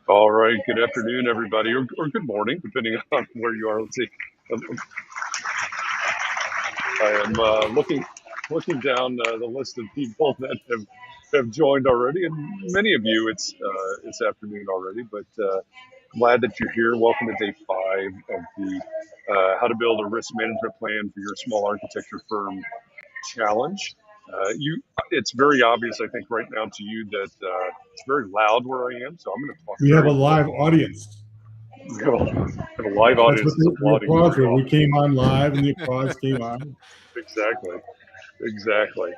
All right. Good afternoon, everybody, or good morning, depending on where you are. Let's see. I am looking down the list of people that have joined already, and many of you it's afternoon already. But glad that you're here. Welcome to day 5 of the How to Build a Risk Management Plan for Your Small Architecture Firm challenge. It's very obvious, I think, right now to you that it's very loud where I am, so I'm going to talk. We have a live audience. We have a live That's audience. what the applause were. We came on live, and the applause came on. Exactly.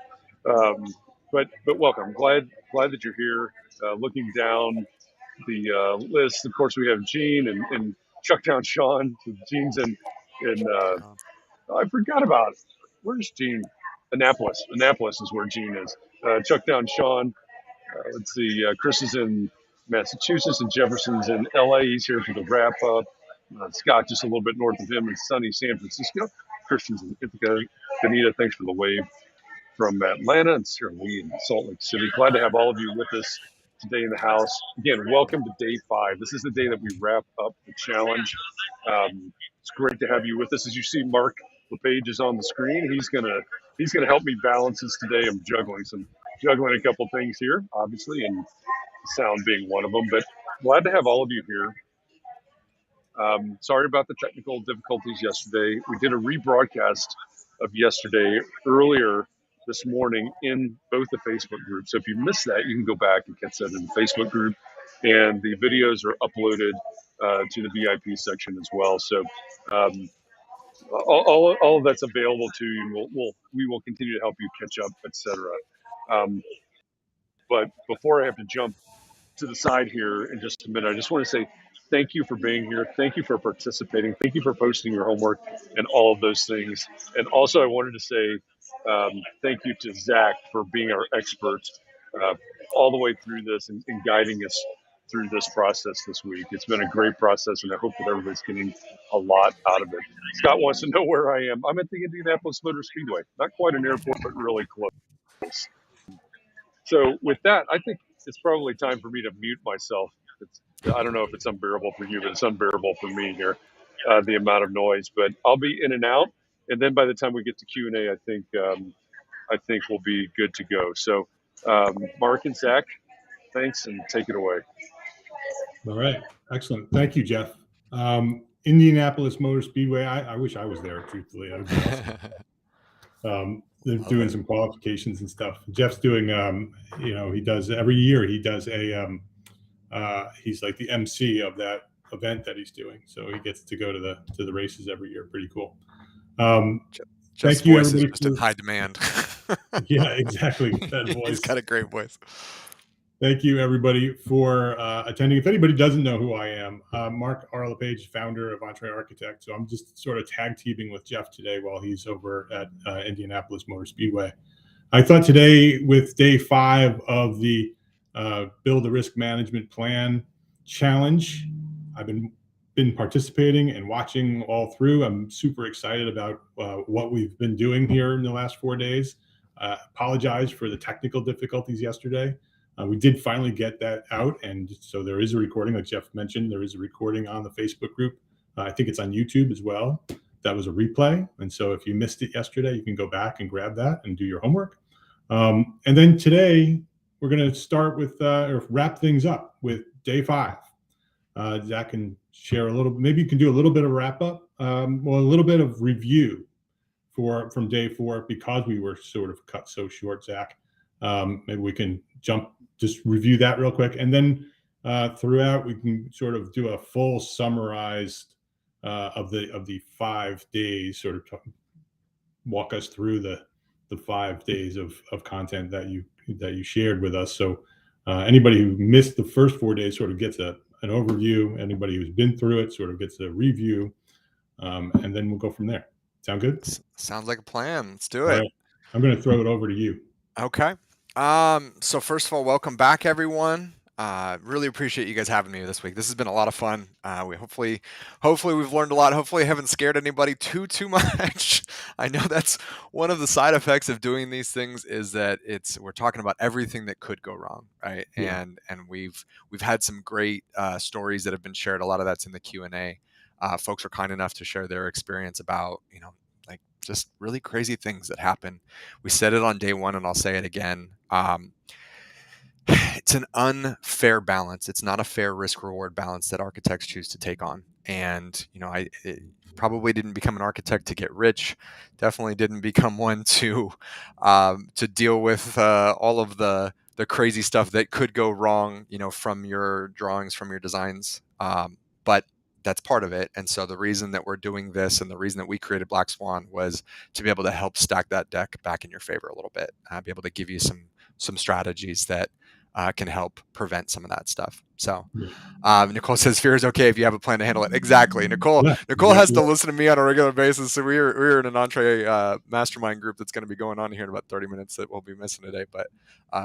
But welcome. Glad that you're here. Looking down the list, of course, we have Gene and Chuck down Sean. Gene's in I forgot about it. Where's Gene? Annapolis. Annapolis is where Gene is. Chuck down Sean. Let's see. Chris is in Massachusetts, and Jefferson's in LA. He's here for the wrap up. Scott just a little bit north of him in sunny San Francisco. Christian's in Ithaca. Benita, thanks for the wave from Atlanta, and Sarah Lee in Salt Lake City. Glad to have all of you with us today in the house. Again, welcome to day 5. This is the day that we wrap up the challenge. It's great to have you with us. As you see, Mark LePage is on the screen. He's gonna help me balance this today. I'm juggling a couple things here, obviously, and sound being one of them. But glad to have all of you here. Sorry about the technical difficulties yesterday. We did a rebroadcast of yesterday earlier this morning in both the Facebook groups. So if you missed that, you can go back and catch that in the Facebook group. And the videos are uploaded to the VIP section as well. So all of that's available to you. We will continue to help you catch up, etc. But before I have to jump to the side here in just a minute, I just want to say thank you for being here. Thank you for participating. Thank you for posting your homework and all of those things. And also, I wanted to say thank you to Zach for being our expert all the way through this and guiding us through this process this week. It's been a great process, and I hope that everybody's getting a lot out of it. Scott wants to know where I am. I'm at the Indianapolis Motor Speedway. Not quite an airport, but really close. So with that, I think it's probably time for me to mute myself. I don't know if it's unbearable for you, but it's unbearable for me here, the amount of noise. But I'll be in and out, and then by the time we get to Q&A, I think we'll be good to go. So Mark and Zach, thanks, and take it away. All right, excellent. Thank you, Jeff. Indianapolis Motor Speedway. I wish I was there, truthfully. That would be awesome. They're doing some qualifications and stuff. Jeff's doing, he does every year. He does he's like the MC of that event that he's doing. So he gets to go to the races every year. Pretty cool. Jeff's thank you, voice is everybody. just in high demand. Yeah, exactly. That voice. He's got a great voice. Thank you, everybody, for attending. If anybody doesn't know who I am, Mark R. LePage, founder of Entree Architect. So I'm just sort of tag teaming with Jeff today while he's over at Indianapolis Motor Speedway. I thought today, with day 5 of the Build a Risk Management Plan challenge, I've been participating and watching all through. I'm super excited about what we've been doing here in the last 4 days. Apologize for the technical difficulties yesterday. We did finally get that out, and so there is a recording, like Jeff mentioned. There is a recording on the Facebook group. I think it's on YouTube as well. That was a replay, and so if you missed it yesterday, you can go back and grab that and do your homework. And then today, we're going to start with or wrap things up with day 5. Zach can share a little. Maybe you can do a little bit of wrap up, a little bit of review from day 4 because we were sort of cut so short. Zach, maybe we can just review that real quick, and then throughout we can sort of do a full summarized of the 5 days, sort of walk us through the 5 days of content that you shared with us. So anybody who missed the first 4 days sort of gets an overview. Anybody who's been through it sort of gets a review, and then we'll go from there. Sound good? Sounds like a plan. Let's do it. Right. I'm going to throw it over to you. Okay. So first of all, welcome back, everyone. Really appreciate you guys having me this week. This has been a lot of fun. We hopefully we've learned a lot. Hopefully I haven't scared anybody too much. I know that's one of the side effects of doing these things is that we're talking about everything that could go wrong, right? Yeah. And we've had some great stories that have been shared. A lot of that's in the Q&A. Folks are kind enough to share their experience about, like just really crazy things that happen. We said it on day one, and I'll say it again. It's an unfair balance. It's not a fair risk reward balance that architects choose to take on. And I probably didn't become an architect to get rich. Definitely didn't become one to deal with all of the crazy stuff that could go wrong, from your drawings, from your designs. But that's part of it. And so the reason that we're doing this and the reason that we created Black Swan was to be able to help stack that deck back in your favor a little bit, be able to give you some strategies that can help prevent some of that stuff. So Nicole says fear is okay if you have a plan to handle it. Exactly. Nicole has to listen to me on a regular basis. So we're in an Entree mastermind group that's going to be going on here in about 30 minutes that we'll be missing today, but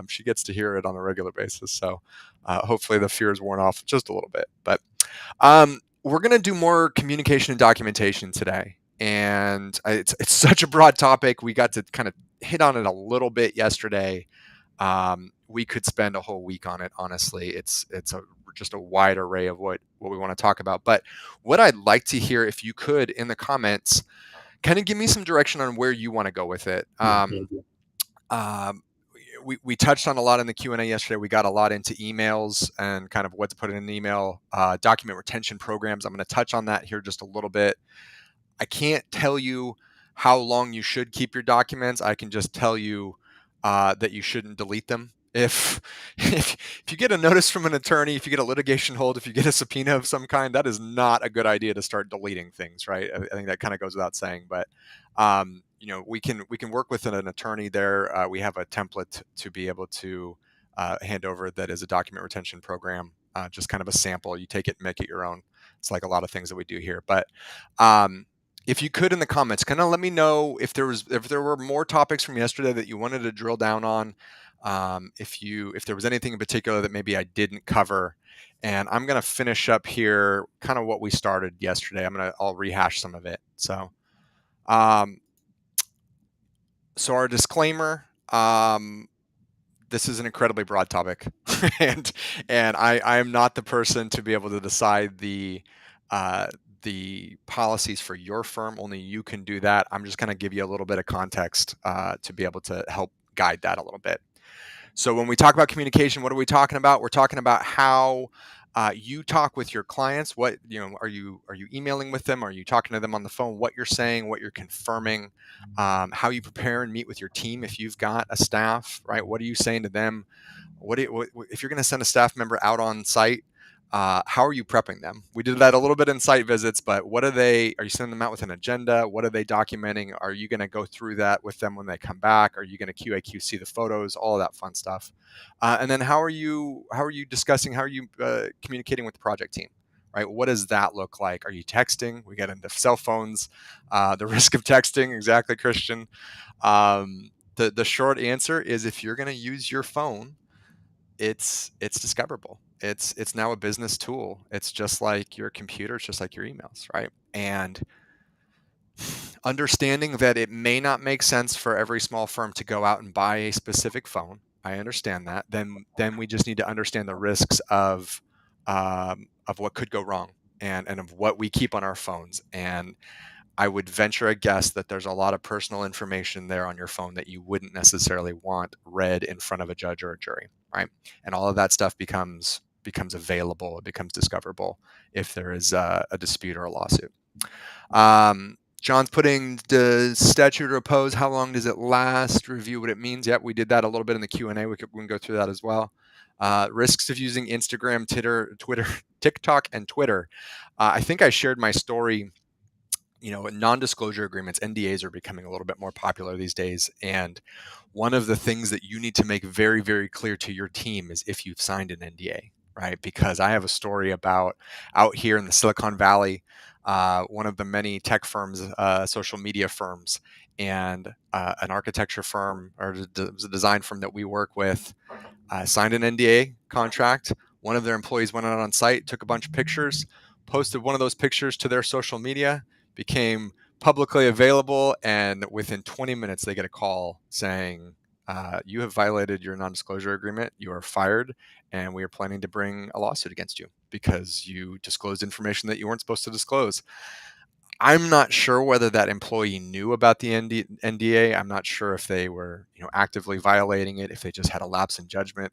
she gets to hear it on a regular basis. So hopefully the fear is worn off just a little bit. But we're going to do more communication and documentation today. And it's such a broad topic. We got to kind of hit on it a little bit yesterday. We could spend a whole week on it. Honestly, it's just a wide array of what we want to talk about. But what I'd like to hear, if you could, in the comments, kind of give me some direction on where you want to go with it. We touched on a lot in the Q&A yesterday. We got a lot into emails and kind of what to put in an email, document retention programs. I'm going to touch on that here just a little bit. I can't tell you how long you should keep your documents. I can just tell you that you shouldn't delete them. If you get a notice from an attorney, if you get a litigation hold, if you get a subpoena of some kind, that is not a good idea to start deleting things, right? I think that kind of goes without saying, but we can work with an attorney there. We have a template to be able to hand over that is a document retention program, just kind of a sample. You take it and make it your own. It's like a lot of things that we do here, but if you could, in the comments, kind of let me know if there were more topics from yesterday that you wanted to drill down on. If there was anything in particular that maybe I didn't cover, and I'm going to finish up here kind of what we started yesterday. I'll rehash some of it. So our disclaimer, this is an incredibly broad topic, and I am not the person to be able to decide the policies for your firm. Only you can do that. I'm just going to give you a little bit of context to be able to help guide that a little bit. So when we talk about communication, what are we talking about? We're talking about how you talk with your clients. What are you emailing with them? Are you talking to them on the phone? What you're saying, what you're confirming, how you prepare and meet with your team if you've got a staff, right? What are you saying to them? If you're going to send a staff member out on site? How are you prepping them? We did that a little bit in site visits, but are you sending them out with an agenda? What are they documenting? Are you going to go through that with them when they come back? Are you going to QA/QC the photos, all of that fun stuff? And then how are you discussing, how are you communicating with the project team, right? What does that look like? Are you texting? We get into cell phones, the risk of texting. Exactly, Christian. The short answer is if you're going to use your phone, it's discoverable. It's now a business tool. It's just like your computer. It's just like your emails, right? And understanding that it may not make sense for every small firm to go out and buy a specific phone. I understand that. Then we just need to understand the risks of what could go wrong and of what we keep on our phones. And I would venture a guess that there's a lot of personal information there on your phone that you wouldn't necessarily want read in front of a judge or a jury, right? And all of that stuff becomes available, it becomes discoverable if there is a dispute or a lawsuit. John's putting the statute of repose. How long does it last? Review what it means. Yep, we did that a little bit in the Q&A. We can go through that as well. Risks of using Instagram, Twitter, TikTok, and Twitter. I think I shared my story. Non-disclosure agreements, NDAs, are becoming a little bit more popular these days. And one of the things that you need to make very, very clear to your team is if you've signed an NDA, right? Because I have a story about out here in the Silicon Valley, one of the many tech firms, social media firms, and an architecture firm or the design firm that we work with signed an NDA contract. One of their employees went out on site, took a bunch of pictures, posted one of those pictures to their social media, became publicly available, and within 20 minutes they get a call saying, you have violated your non-disclosure agreement, you are fired, and we are planning to bring a lawsuit against you because you disclosed information that you weren't supposed to disclose. I'm not sure whether that employee knew about the NDA. I'm not sure if they were, actively violating it, if they just had a lapse in judgment.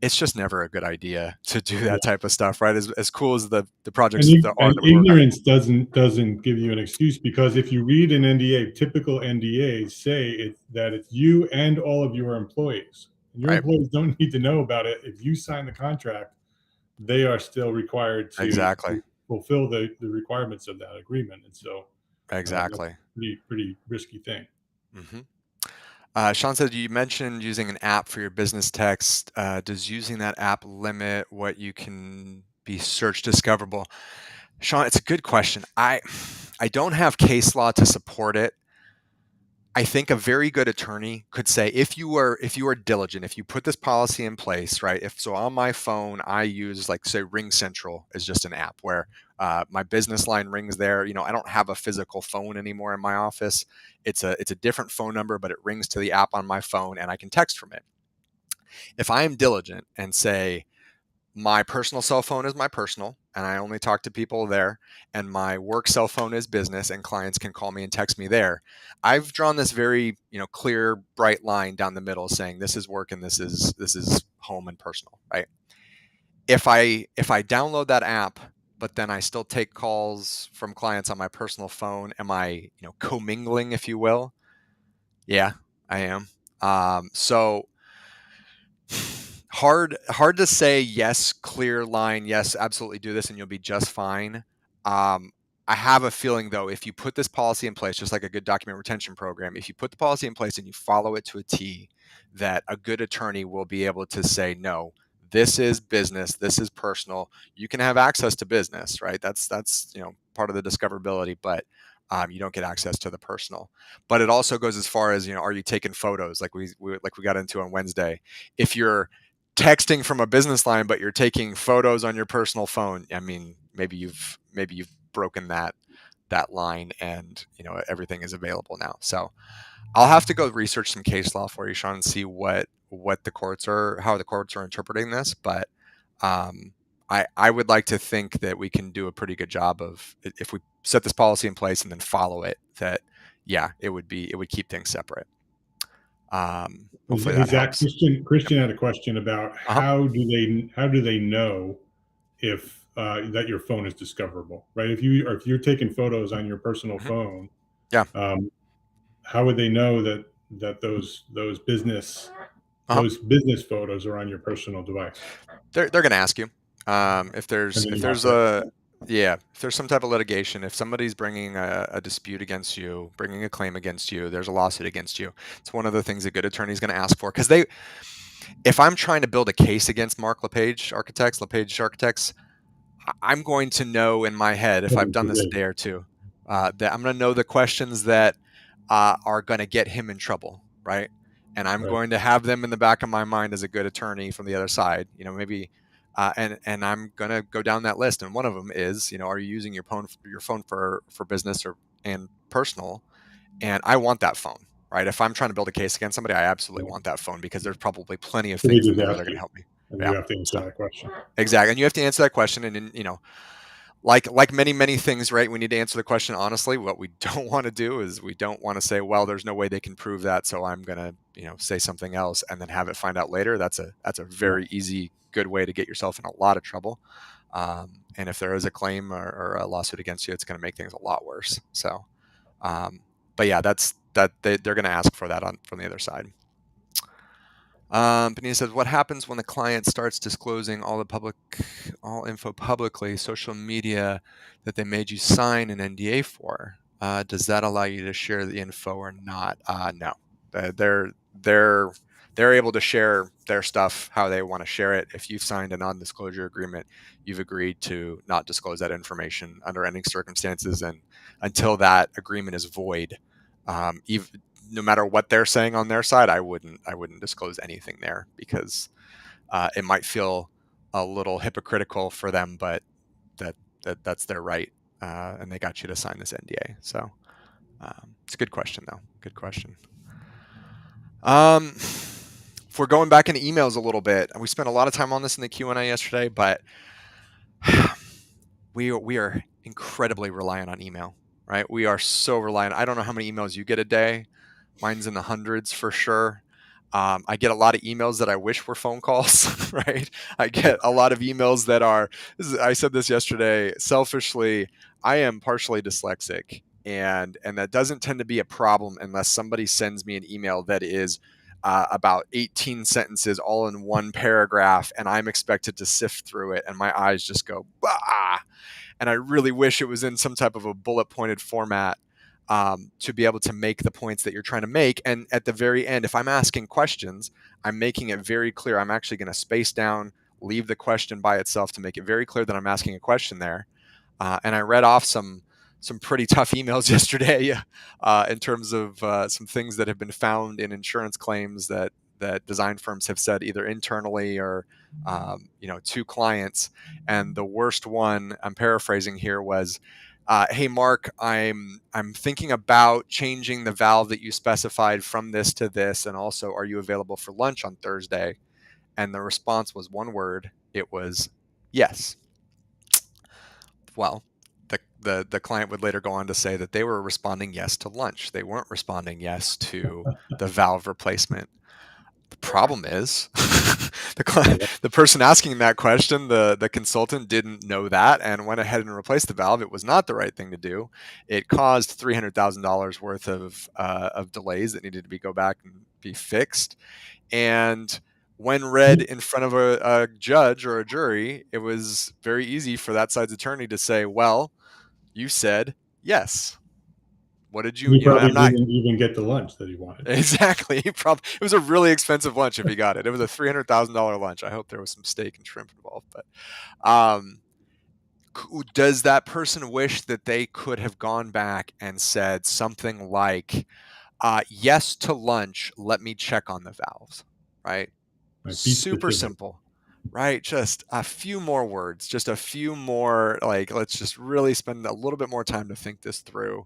It's just never a good idea to do that type of stuff, right? As cool as the projects and are that we're working on. ignorance doesn't give you an excuse, because if you read an NDA, typical NDAs say that it's you and all of your employees. And your employees don't need to know about it. If you sign the contract, they are still required to fulfill the requirements of that agreement. And so exactly, pretty risky thing. Mm-hmm. Sean said you mentioned using an app for your business text. Does using that app limit what you can be search discoverable? Sean, it's a good question. I don't have case law to support it. I think a very good attorney could say, if you are diligent, if you put this policy in place, right? If so, on my phone, I use, like, say, Ring Central is just an app where my business line rings there. I don't have a physical phone anymore in my office. It's a different phone number, but it rings to the app on my phone, and I can text from it. If I am diligent and say, my personal cell phone is my personal, and I only talk to people there, and my work cell phone is business, and clients can call me and text me there, I've drawn this very, clear, bright line down the middle saying this is work and this is home and personal, right? If I download that app, but then I still take calls from clients on my personal phone, am I, commingling, if you will? Yeah, I am. So hard to say yes, clear line, yes, absolutely do this and you'll be just fine. I have a feeling, though, if you put this policy in place, just like a good document retention program, if you put the policy in place and you follow it to a T, that a good attorney will be able to say, no, this is business, this is personal. You can have access to business, right? That's part of the discoverability, but you don't get access to the personal. But it also goes as far as, are you taking photos, like we got into on Wednesday? If you're texting from a business line, but you're taking photos on your personal phone, I mean, maybe you've broken that line, and everything is available now. So I'll have to go research some case law for you, Sean, and see how the courts are interpreting this. But I would like to think that we can do a pretty good job of, if we set this policy in place and then follow it, that it would keep things separate. Hopefully that helps. Christian had a question about how do they know if that your phone is discoverable, right? If you're taking photos on your personal phone, how would they know that those business photos are on your personal device? They're going to ask you if there's some type of litigation, if somebody's bringing a dispute against you, bringing a claim against you, there's a lawsuit against you. It's one of the things a good attorney is going to ask for, because if I'm trying to build a case against LePage Architects, I'm going to know in my head, if I've done this a day or two, that I'm going to know the questions that are going to get him in trouble, right? And I'm going to have them in the back of my mind as a good attorney from the other side, maybe, and I'm going to go down that list. And one of them is, are you using your phone for business and personal? And I want that phone, right? If I'm trying to build a case against somebody, I absolutely want that phone, because there's probably plenty of things in there that are going to help me. And you have to answer that question. Exactly. And you have to answer that question. And like many things, right? We need to answer the question honestly. What we don't want to do is we don't want to say, well, there's no way they can prove that, so I'm going to, say something else and then have it find out later. That's a very easy, good way to get yourself in a lot of trouble. And if there is a claim or a lawsuit against you, it's going to make things a lot worse. So, but yeah, they're going to ask for that from the other side. Benita says, what happens when the client starts disclosing all info publicly, social media, that they made you sign an NDA for? Does that allow you to share the info or not? No. They're able to share their stuff how they want to share it. If you've signed a non-disclosure agreement, you've agreed to not disclose that information under any circumstances, and until that agreement is void, no matter what they're saying on their side, I wouldn't disclose anything there, because it might feel a little hypocritical for them, but that's their right, and they got you to sign this NDA. So it's a good question, though. Good question. If we're going back into emails a little bit, and we spent a lot of time on this in the Q&A yesterday, but we are incredibly reliant on email, right? We are so reliant. I don't know how many emails you get a day. Mine's in the hundreds for sure. I get a lot of emails that I wish were phone calls, right? I get a lot of emails that are, I said this yesterday, selfishly, I am partially dyslexic, and that doesn't tend to be a problem unless somebody sends me an email that is about 18 sentences all in one paragraph, and I'm expected to sift through it, and my eyes just go, bah! And I really wish it was in some type of a bullet pointed format to be able to make the points that you're trying to make. And at the very end, if I'm asking questions, I'm making it very clear. I'm actually going to space down, leave the question by itself to make it very clear that I'm asking a question there. And I read off some pretty tough emails yesterday in terms of some things that have been found in insurance claims that design firms have said either internally or to clients. And the worst one, I'm paraphrasing here, was, "Hey Mark, I'm thinking about changing the valve that you specified from this to this, and also, are you available for lunch on Thursday?" And the response was one word. It was yes. Well, the client would later go on to say that they were responding yes to lunch. They weren't responding yes to the valve replacement. The problem is the person asking that question, the consultant, didn't know that and went ahead and replaced the valve. It was not the right thing to do. It caused $300,000 worth of delays that needed to go back and be fixed. And when read in front of a judge or a jury, it was very easy for that side's attorney to say, "Well, you said yes. What did you?" He probably I'm not didn't even get the lunch that he wanted. exactly. It was a really expensive lunch if he got it. It was a $300,000 lunch. I hope there was some steak and shrimp involved. But does that person wish that they could have gone back and said something like, "Yes to lunch. Let me check on the valves." Right? Super simple, right? Just a few more words, just a few more, let's just really spend a little bit more time to think this through,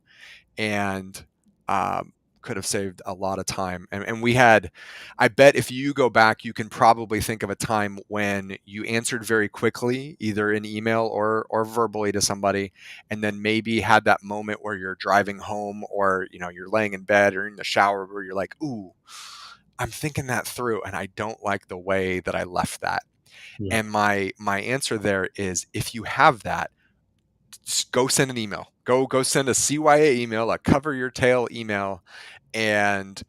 and could have saved a lot of time. And we had, I bet if you go back, you can probably think of a time when you answered very quickly, either in email or verbally to somebody, and then maybe had that moment where you're driving home, or you're laying in bed or in the shower, where you're like, "Ooh, I'm thinking that through, and I don't like the way that I left that." Yeah. And my answer there is, if you have that, just go send an email. Go send a CYA email, a cover your tail email, and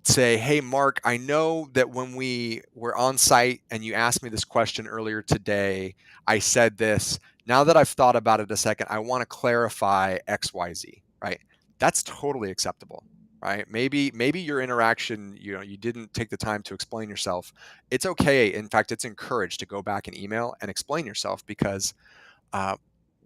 say, "Hey Mark, I know that when we were on site and you asked me this question earlier today, I said this. Now that I've thought about it a second, I want to clarify XYZ." Right? That's totally acceptable. Right? Maybe your interaction, you didn't take the time to explain yourself. It's okay. In fact, it's encouraged to go back and email and explain yourself, because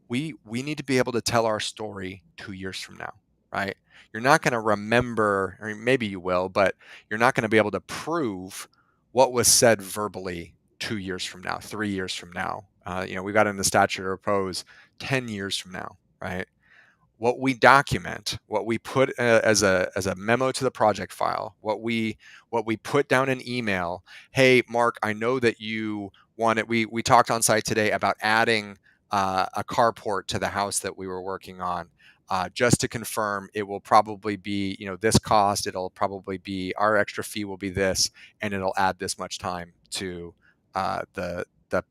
we need to be able to tell our story 2 years from now, right? You're not going to remember, or maybe you will, but you're not going to be able to prove what was said verbally 2 years from now, 3 years from now. We got in the statute of repose 10 years from now, right? What we document, what we put as a memo to the project file, what we put down in email. "Hey, Mark, I know that you wanted. We talked on site today about adding a carport to the house that we were working on. Just to confirm, it will probably be this cost. It'll probably be, our extra fee will be this, and it'll add this much time to the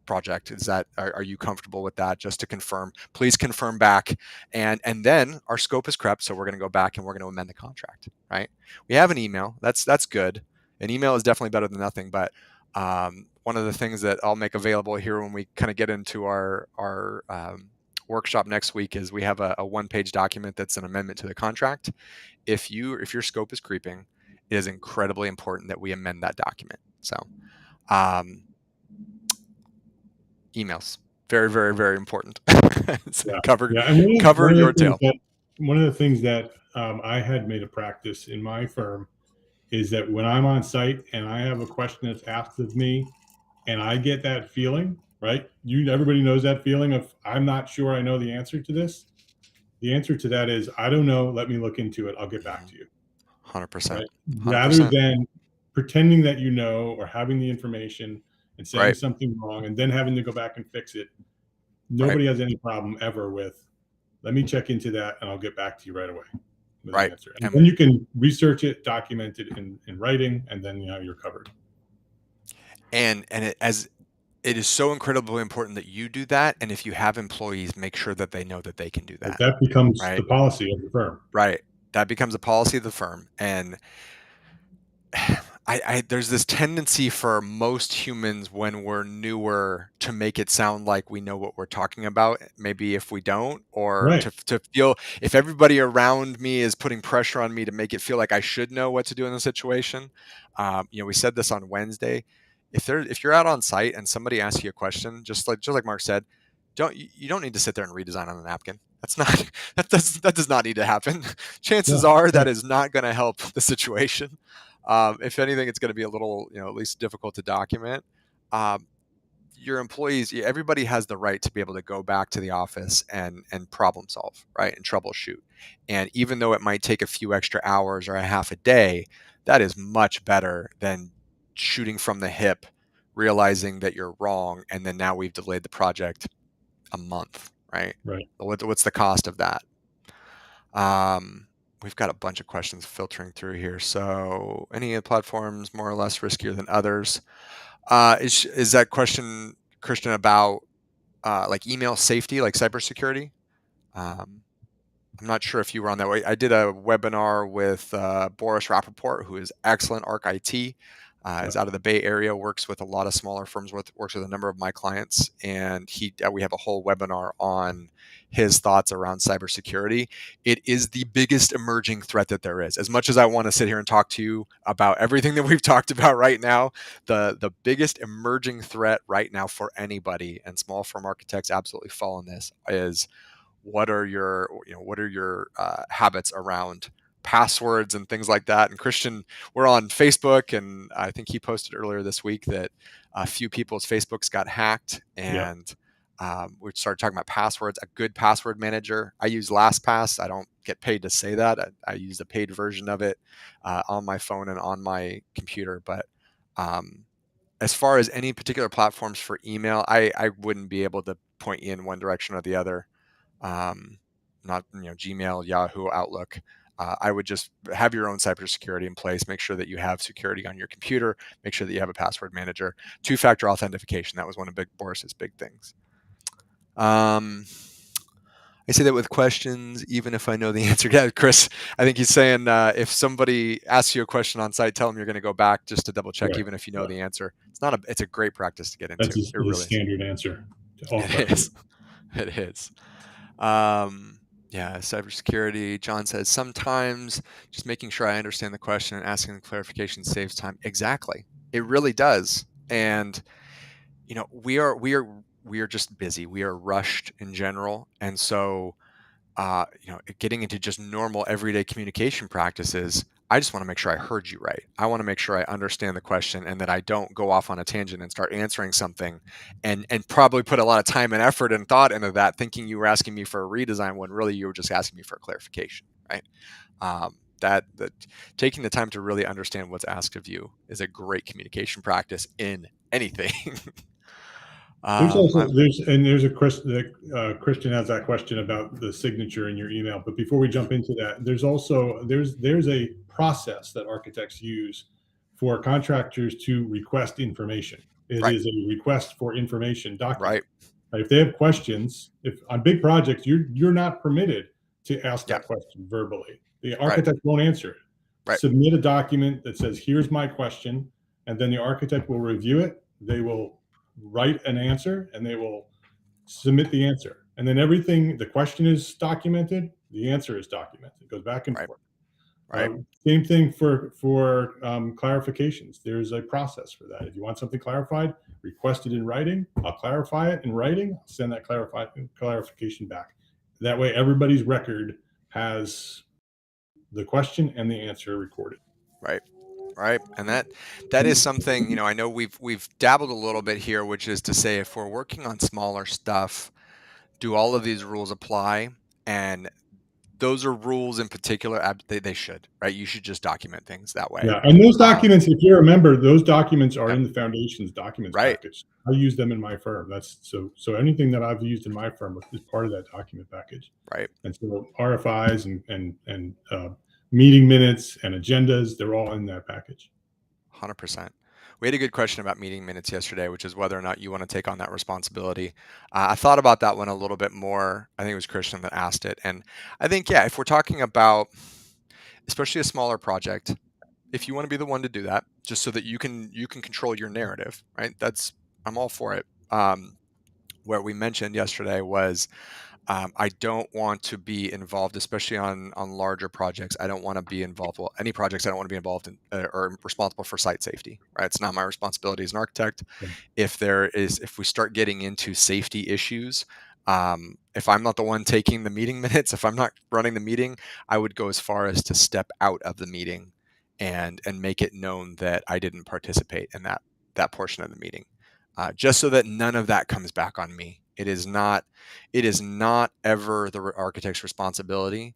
project. Are you comfortable with that? Just to confirm, please confirm back." And then our scope is correct, so we're going to go back and we're going to amend the contract. Right? We have an email. That's good. An email is definitely better than nothing. But one of the things that I'll make available here when we kind of get into our workshop next week is we have a one-page document that's an amendment to the contract. If your scope is creeping, it is incredibly important that we amend that document. So emails, very, very, very important. Cover your tail. One of the things that I had made a practice in my firm is that when I'm on site and I have a question that's asked of me and I get that feeling, right? Everybody knows that feeling of, I'm not sure I know the answer to this. The answer to that is, I don't know. Let me look into it. I'll get back to you. 100%. Right? 100%. Rather than pretending that you know, or having the information and saying Right. something wrong and then having to go back and fix it. Nobody has any problem ever with, let me check into that and I'll get back to you right away with an answer. And then you can research it, document it in writing, and then you're covered. And it is so incredibly important that you do that. And if you have employees, make sure that they know that they can do that. That becomes the policy of the firm. Right. That becomes a policy of the firm. And there's this tendency for most humans when we're newer to make it sound like we know what we're talking about, maybe if we don't, or to feel if everybody around me is putting pressure on me to make it feel like I should know what to do in the situation. We said this on Wednesday. If you're out on site and somebody asks you a question, just like Mark said, you don't need to sit there and redesign on a napkin. That does not need to happen. Chances are that is not going to help the situation. If anything, it's going to be a little, at least difficult to document. Your employees, everybody has the right to be able to go back to the office and problem solve, right, and troubleshoot. And even though it might take a few extra hours or a half a day, that is much better than shooting from the hip, realizing that you're wrong, and then now we've delayed the project a month, right? Right. What's the cost of that? We've got a bunch of questions filtering through here. So, any platforms more or less riskier than others? Is that question, Christian, about like email safety, like cybersecurity? I'm not sure if you were on that way. I did a webinar with Boris Rappaport, who is excellent Arc IT. Is out of the Bay Area, works with a lot of smaller firms, works with a number of my clients, and we have a whole webinar on his thoughts around cybersecurity. It is the biggest emerging threat that there is. As much as I want to sit here and talk to you about everything that we've talked about right now, the biggest emerging threat right now for anybody, and small firm architects absolutely fall in this, is what are your habits around passwords and things like that. And Christian, we're on Facebook, and I think he posted earlier this week that a few people's Facebooks got hacked, and we started talking about passwords. A good password manager. I use LastPass. I don't get paid to say that. I use the paid version of it on my phone and on my computer. But as far as any particular platforms for email, I wouldn't be able to point you in one direction or the other. Not Gmail, Yahoo, Outlook. I would just have your own cybersecurity in place. Make sure that you have security on your computer. Make sure that you have a password manager. Two-factor authentication. That was one of Boris's big things. I say that with questions, even if I know the answer. Yeah, Chris, I think he's saying if somebody asks you a question on site, tell them you're going to go back just to double check, even if you know the answer. It's a great practice to get into. That's it really standard answer to all questions. It is. Cybersecurity. John says sometimes just making sure I understand the question and asking the clarification saves time. Exactly, it really does. And we are just busy. We are rushed in general, and so getting into just normal everyday communication practices. I just want to make sure I heard you right. I want to make sure I understand the question and that I don't go off on a tangent and start answering something and probably put a lot of time and effort and thought into that, thinking you were asking me for a redesign when really you were just asking me for a clarification, right? That taking the time to really understand what's asked of you is a great communication practice in anything. There's a Christian has that question about the signature in your email. But before we jump into that, there's a process that architects use for contractors to request information. It is a request for information document. Right. If they have questions, if on big projects, you're not permitted to ask that question verbally. The architect won't answer it. Right. Submit a document that says, here's my question, and then the architect will review it. They will write an answer and they will submit the answer. And then the question is documented, the answer is documented. It goes back and forth. Right. Same thing for clarifications. There's a process for that. If you want something clarified, request it in writing. I'll clarify it in writing. I'll send that clarification back. That way, everybody's record has the question and the answer recorded. Right. Right. And that is something, you know, I know we've dabbled a little bit here, which is to say if we're working on smaller stuff, do all of these rules apply? And those are rules in particular, they should, right? You should just document things that way. Yeah, and those documents, if you remember, those documents are Yep. in the foundation's documents Right. package. I use them in my firm. That's so anything that I've used in my firm is part of that document package. Right. And so RFIs and meeting minutes and agendas, they're all in that package. 100%. We had a good question about meeting minutes yesterday, which is whether or not you want to take on that responsibility. I thought about that one a little bit more. I think it was Christian that asked it. And I think, yeah, if we're talking about, especially a smaller project, if you want to be the one to do that, just so that you can control your narrative, right? I'm all for it. What we mentioned yesterday was I don't want to be involved, especially on larger projects. I don't want to be involved. Well, any projects I don't want to be involved in or responsible for site safety. Right? It's not my responsibility as an architect. Yeah. If we start getting into safety issues, if I'm not the one taking the meeting minutes, if I'm not running the meeting, I would go as far as to step out of the meeting and make it known that I didn't participate in that portion of the meeting, just so that none of that comes back on me. It is not ever the architect's responsibility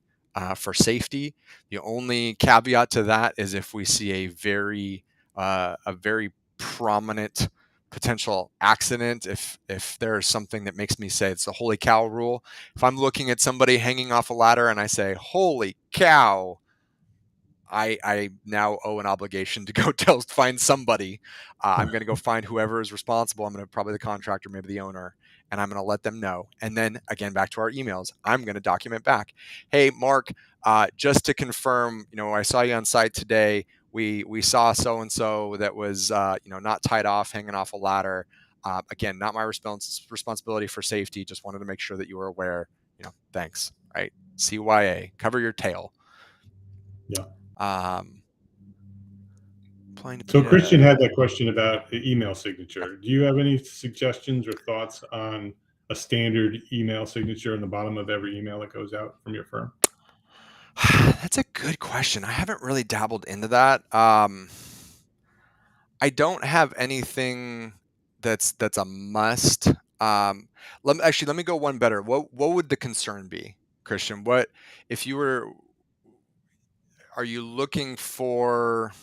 for safety. The only caveat to that is if we see a very prominent potential accident. If there's something that makes me say it's the holy cow rule. If I'm looking at somebody hanging off a ladder and I say, holy cow, I now owe an obligation to go find somebody. I'm going to go find whoever is responsible. I'm going to probably the contractor, maybe the owner, and I'm going to let them know. And then again, back to our emails, I'm going to document back. Hey, Mark, just to confirm, I saw you on site today. We saw so-and-so that was, not tied off, hanging off a ladder. Again, not my responsibility for safety. Just wanted to make sure that you were aware. Thanks. Right? CYA, cover your tail. Yeah. So Christian had that question about the email signature. Do you have any suggestions or thoughts on a standard email signature in the bottom of every email that goes out from your firm? That's a good question. I haven't really dabbled into that. I don't have anything that's a must. Let me go one better. What would the concern be, Christian? What if you were? Are you looking for?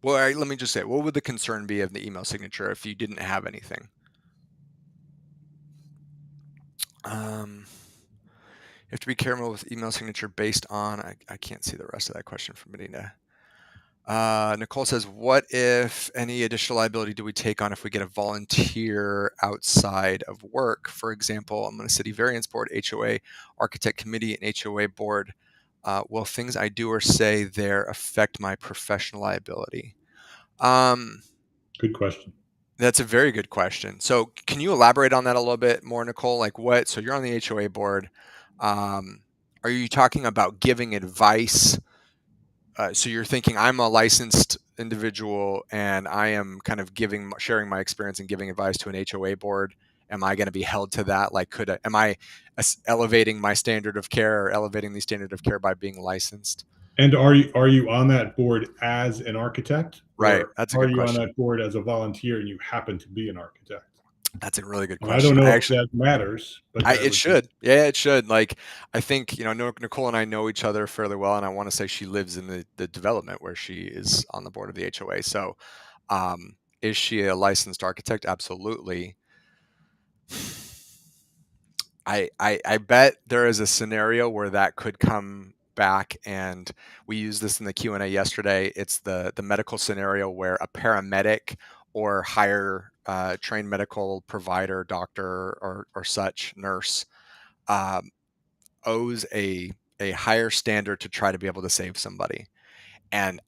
Well, let me just say, what would the concern be of the email signature if you didn't have anything? You have to be careful with email signature based on. I can't see the rest of that question from Medina. Nicole says, what if any additional liability do we take on if we get a volunteer outside of work? For example, I'm on a city variance board, HOA, architect committee, and HOA board. Will things I do or say there affect my professional liability? Good question. That's a very good question. So can you elaborate on that a little bit more, Nicole? Like what? So you're on the HOA board. Are you talking about giving advice? So you're thinking I'm a licensed individual and I am kind of sharing my experience and giving advice to an HOA board. Am I going to be held to that? Like, am I elevating my standard of care or elevating the standard of care by being licensed? And are you on that board as an architect? Right. That's a good question. Are you on that board as a volunteer and you happen to be an architect? That's a really good question. I don't know if that matters, but it should. Yeah, it should. Like, I think, Nicole and I know each other fairly well, and I want to say she lives in the development where she is on the board of the HOA. So, is she a licensed architect? Absolutely. I bet there is a scenario where that could come back, and we used this in the Q&A yesterday. It's the medical scenario where a paramedic or higher trained medical provider, doctor or such, nurse, owes a higher standard to try to be able to save somebody. And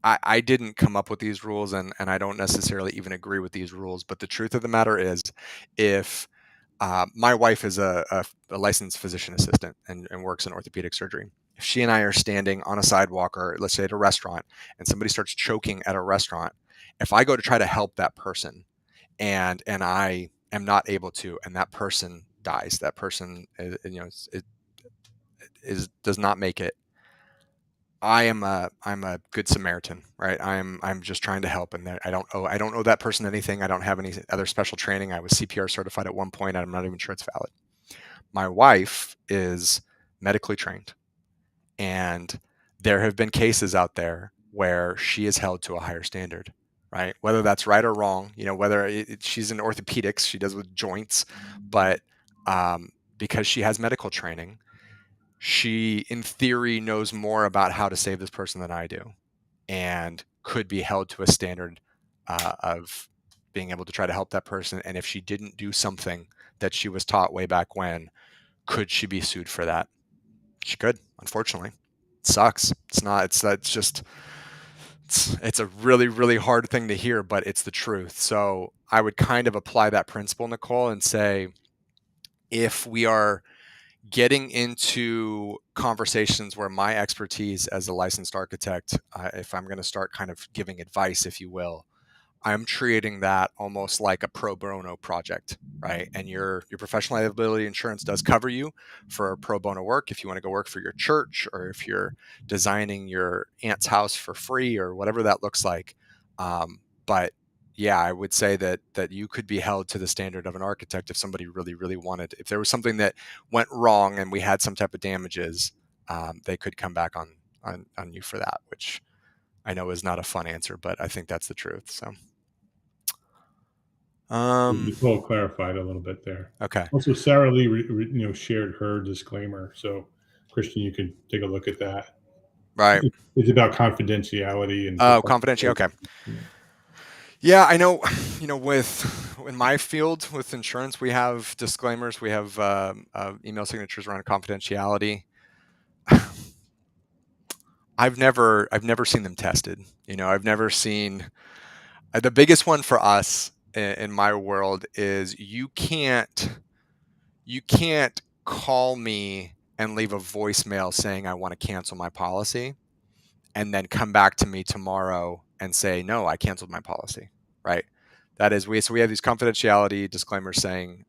I didn't come up with these rules, and I don't necessarily even agree with these rules. But the truth of the matter is, if my wife is a licensed physician assistant and works in orthopedic surgery. If she and I are standing on a sidewalk or let's say at a restaurant and somebody starts choking at a restaurant, if I go to try to help that person and I am not able to, and that person dies, that person does not make it, I'm a good Samaritan, right? I'm just trying to help, and I don't owe that person anything. I don't have any other special training. I was CPR certified at one point. I'm not even sure it's valid. My wife is medically trained, and there have been cases out there where she is held to a higher standard, right? Whether that's right or wrong, whether she's in orthopedics, she does with joints, but because she has medical training, she, in theory, knows more about how to save this person than I do, and could be held to a standard of being able to try to help that person. And if she didn't do something that she was taught way back when, could she be sued for that? She could, unfortunately. It sucks. It's a really, really hard thing to hear, but it's the truth. So I would kind of apply that principle, Nicole, and say, if we are getting into conversations where my expertise as a licensed architect, if I'm going to start kind of giving advice, if you will, I'm treating that almost like a pro bono project, right? And your professional liability insurance does cover you for pro bono work if you want to go work for your church, or if you're designing your aunt's house for free, or whatever that looks like. But yeah, I would say that you could be held to the standard of an architect if somebody really, really wanted. If there was something that went wrong and we had some type of damages, they could come back on you for that, which I know is not a fun answer, but I think that's the truth. So. Nicole clarified a little bit there. Okay. Also, Sarah Lee, shared her disclaimer. So, Christian, you can take a look at that. Right. It's about confidentiality and confidentiality. Okay. Yeah, I know. In my field with insurance, we have disclaimers. We have email signatures around confidentiality. I've never seen them tested. I've never seen. The biggest one for us in my world is you can't call me and leave a voicemail saying I want to cancel my policy, and then come back to me tomorrow and say, no, I canceled my policy, right? That is, we have these confidentiality disclaimers saying,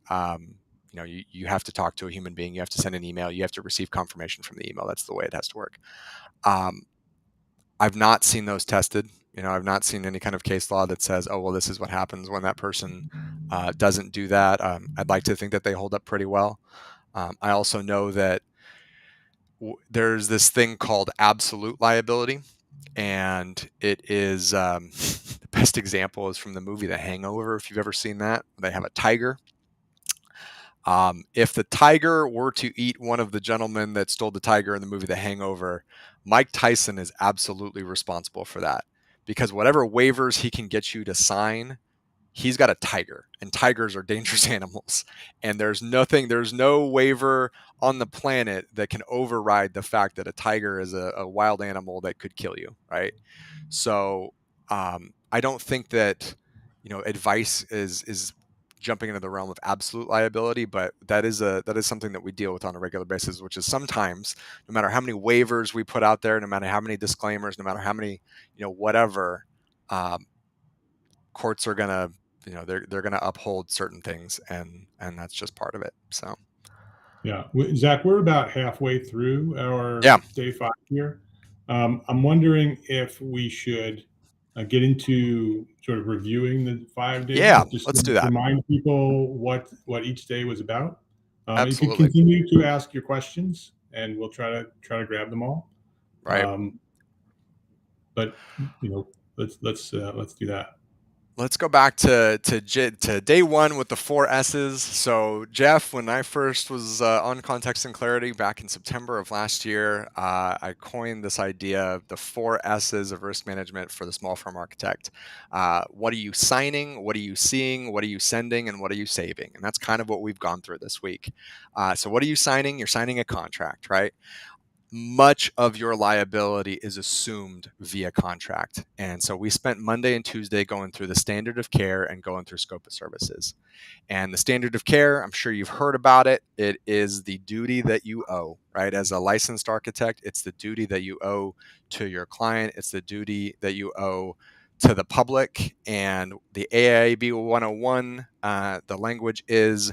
you have to talk to a human being, you have to send an email, you have to receive confirmation from the email. That's the way it has to work. I've not seen those tested. I've not seen any kind of case law that says, oh, well, this is what happens when that person doesn't do that. I'd like to think that they hold up pretty well. I also know that there's this thing called absolute liability, and it is the best example is from the movie The Hangover. If you've ever seen that, they have a tiger. If the tiger were to eat one of the gentlemen that stole the tiger in the movie The Hangover, Mike Tyson is absolutely responsible for that, because whatever waivers he can get you to sign, he's got a tiger, and tigers are dangerous animals. And there's no waiver on the planet that can override the fact that a tiger is a wild animal that could kill you, right? So I don't think that, advice is jumping into the realm of absolute liability, but that is something that we deal with on a regular basis, which is sometimes, no matter how many waivers we put out there, no matter how many disclaimers, no matter how many, whatever, courts are gonna, they're gonna uphold certain things, and that's just part of it. So yeah, Zach, we're about halfway through our day 5 here. I'm wondering if we should get into sort of reviewing the 5 days. Yeah, just let's do that. Remind people what each day was about. Absolutely. You can continue to ask your questions, and we'll try to grab them all. Right. But let's do that. Let's go back to day 1 with the 4 S's. So, Jeff, when I first was on Context and Clarity back in September of last year, I coined this idea of the 4 S's of risk management for the small firm architect. What are you signing? What are you seeing? What are you sending? And what are you saving? And that's kind of what we've gone through this week. So what are you signing? You're signing a contract, right? Much of your liability is assumed via contract. And so we spent Monday and Tuesday going through the standard of care and going through scope of services. And the standard of care, I'm sure you've heard about it. It is the duty that you owe, right? As a licensed architect, it's the duty that you owe to your client. It's the duty that you owe to the public. And the AIB 101, the language is,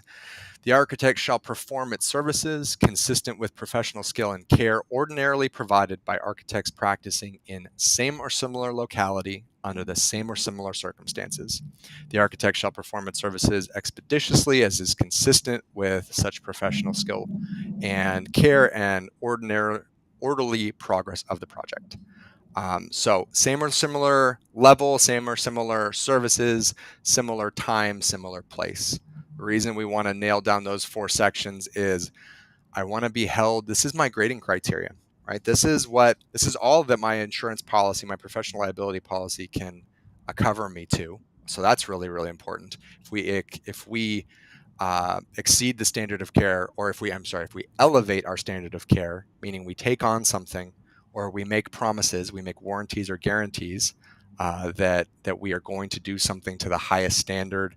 the architect shall perform its services consistent with professional skill and care ordinarily provided by architects practicing in same or similar locality under the same or similar circumstances. The architect shall perform its services expeditiously as is consistent with such professional skill and care and orderly progress of the project. So same or similar level, same or similar services, similar time, similar place. The reason we want to nail down those 4 sections is I want to be held. This is my grading criteria, right? This is all that my insurance policy, my professional liability policy can cover me to. So that's really, really important. If we exceed the standard of care, or if we elevate our standard of care, meaning we take on something, or we make promises, we make warranties or guarantees that we are going to do something to the highest standard.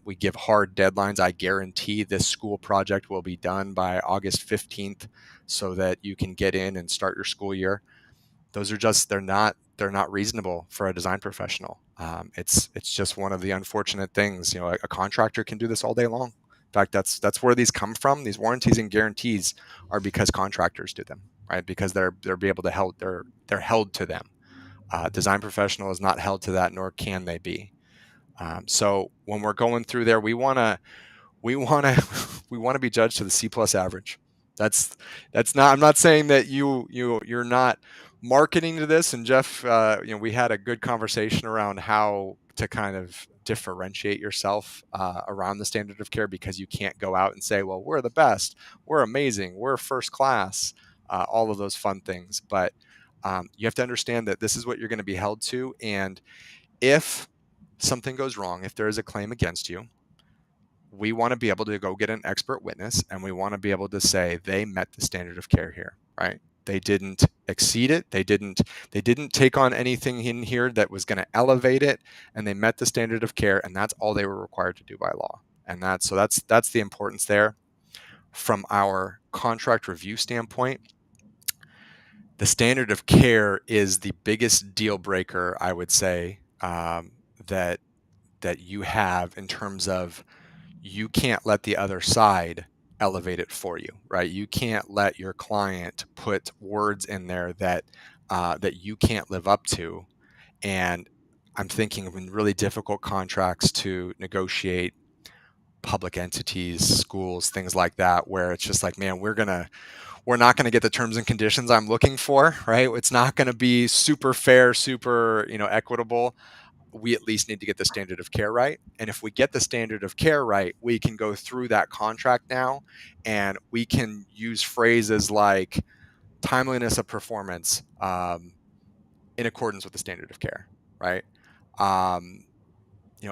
We give hard deadlines. I guarantee this school project will be done by August 15th so that you can get in and start your school year. Those are just, they're not reasonable for a design professional. It's just one of the unfortunate things. A contractor can do this all day long. In fact, that's where these come from. These warranties and guarantees are because contractors do them, right? Because they're held to them. Design professional is not held to that, nor can they be. So when we're going through there, we want to be judged to the C+ average. That's not. I'm not saying that you're not marketing to this. And Jeff, we had a good conversation around how to kind of differentiate yourself around the standard of care, because you can't go out and say, well, we're the best, we're amazing, we're first class, all of those fun things. But you have to understand that this is what you're going to be held to. And if something goes wrong, if there is a claim against you, we want to be able to go get an expert witness, and we want to be able to say they met the standard of care here, right? They didn't exceed it. They didn't take on anything in here that was going to elevate it, and they met the standard of care, and that's all they were required to do by law. And that's the importance there. From our contract review standpoint, the standard of care is the biggest deal breaker, I would say, that you have, in terms of, you can't let the other side elevate it for you, right? You can't let your client put words in there that you can't live up to. And I'm thinking of really difficult contracts to negotiate, public entities, schools, things like that, where it's just like, man, we're not going to get the terms and conditions I'm looking for, right? It's not going to be super fair, super, equitable. We at least need to get the standard of care right. And if we get the standard of care right, we can go through that contract now, and we can use phrases like timeliness of performance in accordance with the standard of care, right?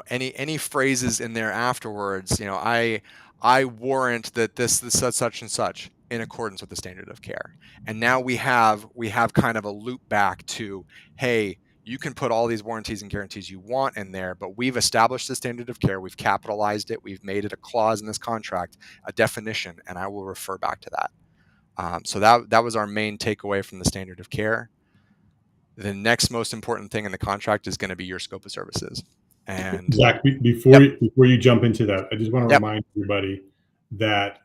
Any phrases in there afterwards, I warrant that this such and such in accordance with the standard of care. And now we have kind of a loop back to, hey, you can put all these warranties and guarantees you want in there, but we've established the standard of care, we've capitalized it, we've made it a clause in this contract, a definition, and I will refer back to that. So that was our main takeaway from the standard of care. The next most important thing in the contract is going to be your scope of services. And Zach, before you jump into that, I just want to remind everybody that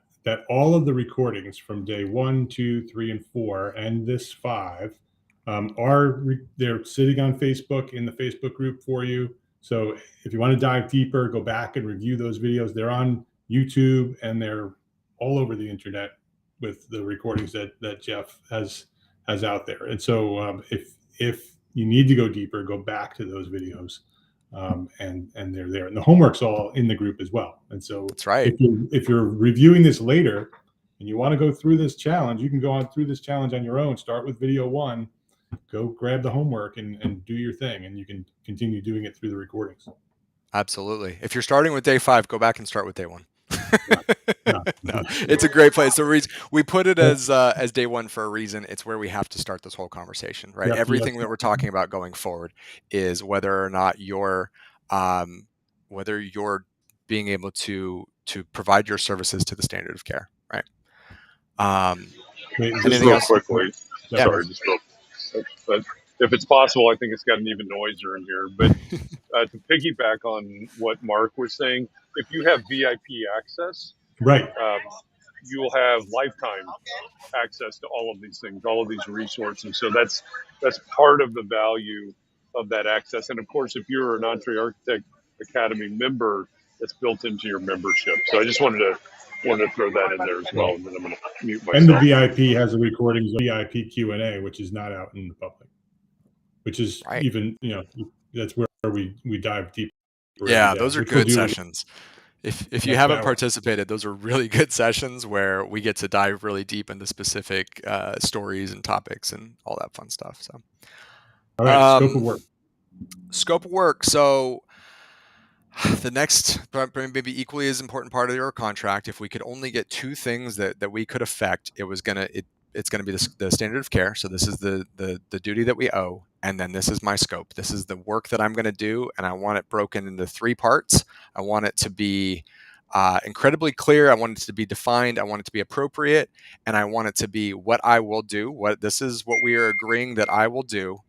all of the recordings from day 1, 2, 3, and 4, and this 5, they're sitting on Facebook in the Facebook group for you. So if you want to dive deeper, go back and review those videos. They're on YouTube, and they're all over the internet with the recordings that Jeff has out there. And so if you need to go deeper, go back to those videos. And they're there, and the homework's all in the group as well. And so that's right. If you're reviewing this later and you want to go through this challenge, you can go on through this challenge on your own. Start with video 1, go grab the homework and do your thing, and you can continue doing it through the recordings. Absolutely. If you're starting with day 5, go back and start with day 1. No, it's a great place. The reason we put it as day 1 for a reason. It's where we have to start this whole conversation, right? Everything that we're talking about going forward is whether or not you're being able to provide your services to the standard of care, right? Just real quickly, sorry, if it's possible, I think it's gotten even noisier in here. But to piggyback on what Mark was saying, if you have VIP access, Right. you will have lifetime access to all of these things, all of these resources. So that's part of the value of that access. And of course, if you're an Entree Architect Academy member, it's built into your membership. So I just wanted to throw that in there as well. Right. And then I'm going to mute And the myself. VIP has a recordings of VIP Q&A, which is not out in the public, which is Right. even, that's where we dive deeper. Yeah, every day, those are which we'll good do sessions. If you next haven't hour. participated, those are really good sessions where we get to dive really deep into specific stories and topics and all that fun stuff. So, All right, scope of work. Scope of work. So, the next, maybe equally as important part of your contract, if we could only get two things that we could affect, it's gonna be the standard of care. So this is the duty that we owe, and then this is my scope. This is the work that I'm going to do, and I want it broken into three parts. I want it to be incredibly clear. I want it to be defined. I want it to be appropriate, and I want it to be what I will do. This is what we are agreeing that I will do.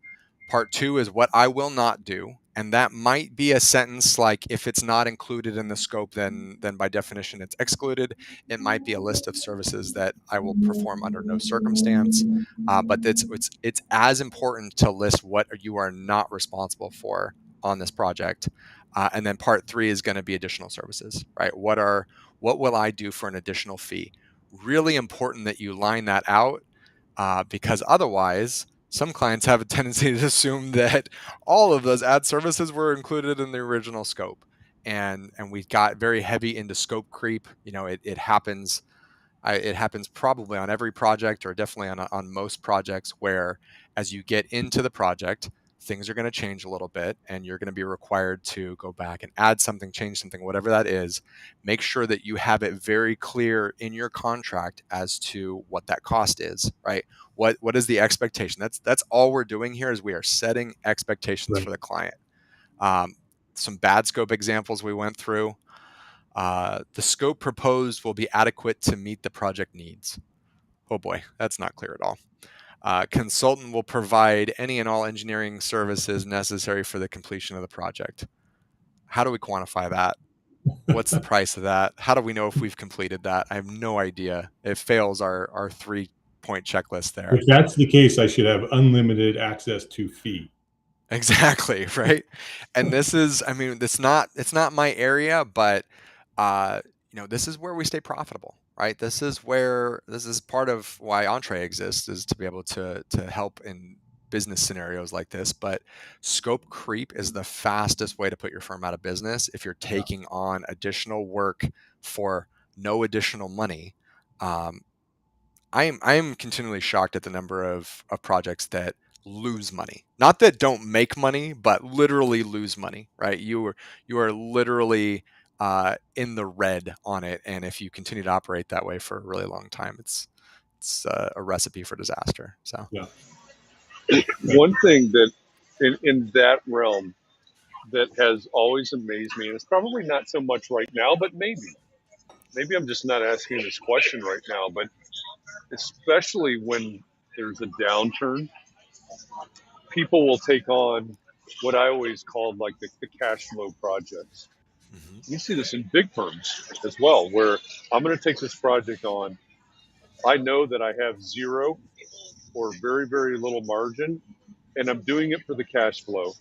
Part two is what I will not do. And that might be a sentence like, if it's not included in the scope, then by definition it's excluded. It might be a list of services that I will perform under no circumstance. But it's as important to list what you are not responsible for on this project. And then part three is going to be additional services, right? What will I do for an additional fee? Really important that you line that out, because otherwise, some clients have a tendency to assume that all of those ad services were included in the original scope, and we got very heavy into scope creep. It happens. It happens probably on every project, or definitely on most projects, where as you get into the project, things are going to change a little bit, and you're going to be required to go back and add something, change something, whatever that is. Make sure that you have it very clear in your contract as to what that cost is, right? What is the expectation? That's all we're doing here, is we are setting expectations for the client. Some bad scope examples we went through. The scope proposed will be adequate to meet the project needs. Oh boy, that's not clear at all. Consultant will provide any and all engineering services necessary for the completion of the project. How do we quantify that? What's the price of that? How do we know if we've completed that? I have no idea. It fails our 3-point checklist there. If that's the case, I should have unlimited access to fee. Exactly, right? And this is, it's not my area, but this is where we stay profitable, right? This is part of why Entree exists, is to be able to help in business scenarios like this. But scope creep is the fastest way to put your firm out of business if you're taking on additional work for no additional money. I am continually shocked at the number of projects that lose money. Not that don't make money, but literally lose money, right? You are literally in the red on it, and if you continue to operate that way for a really long time, it's a recipe for disaster. So yeah. One thing that in that realm that has always amazed me, and it's probably not so much right now, but maybe I'm just not asking this question right now, but especially when there's a downturn, people will take on what I always called like the cash flow projects. You see this in big firms as well, where I'm going to take this project on. I know that I have zero or very, very little margin, and I'm doing it for the cash flow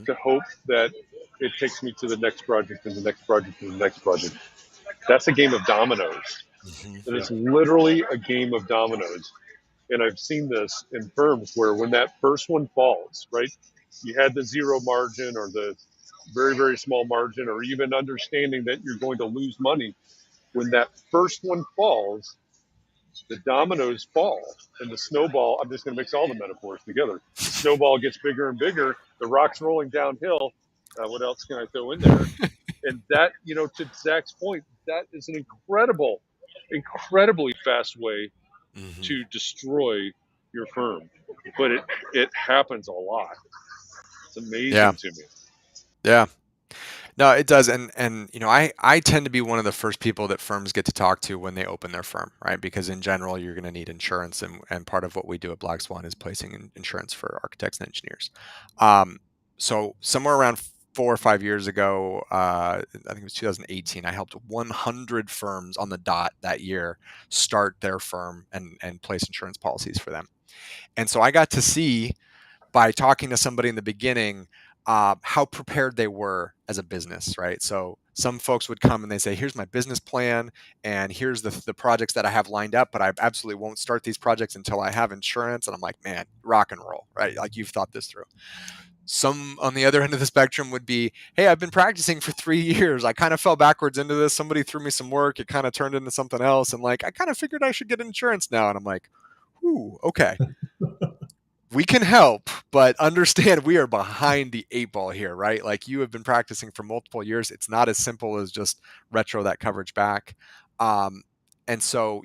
to hope that it takes me to the next project and the next project and the next project. That's a game of dominoes. It is literally a game of dominoes. And I've seen this in firms where when that first one falls, right, you had the zero margin or the very, very small margin, or even understanding that you're going to lose money. When that first one falls, the dominoes fall and the snowball. I'm just going to mix all the metaphors together. The snowball gets bigger and bigger. The rock's rolling downhill. What else can I throw in there? And that, to Zach's point, that is an incredibly fast way to destroy your firm. But it happens a lot. It's amazing to me. Yeah. No, it does. And I tend to be one of the first people that firms get to talk to when they open their firm, right? Because in general, you're going to need insurance. And part of what we do at Black Swan is placing insurance for architects and engineers. So somewhere around 4 or 5 years ago, I think it was 2018, I helped 100 firms on the dot that year start their firm and place insurance policies for them. And so I got to see, by talking to somebody in the beginning, how prepared they were as a business, right? So some folks would come and they say, here's my business plan, and here's the projects that I have lined up, but I absolutely won't start these projects until I have insurance. And I'm like, man, rock and roll, right? Like, you've thought this through. Some on the other end of the spectrum would be, hey, I've been practicing for 3 years. I kind of fell backwards into this. Somebody threw me some work. It kind of turned into something else. And like, I kind of figured I should get insurance now. And I'm like, ooh, okay. We can help, but understand we are behind the 8 ball here, right? Like, you have been practicing for multiple years. It's not as simple as just retro that coverage back. And so,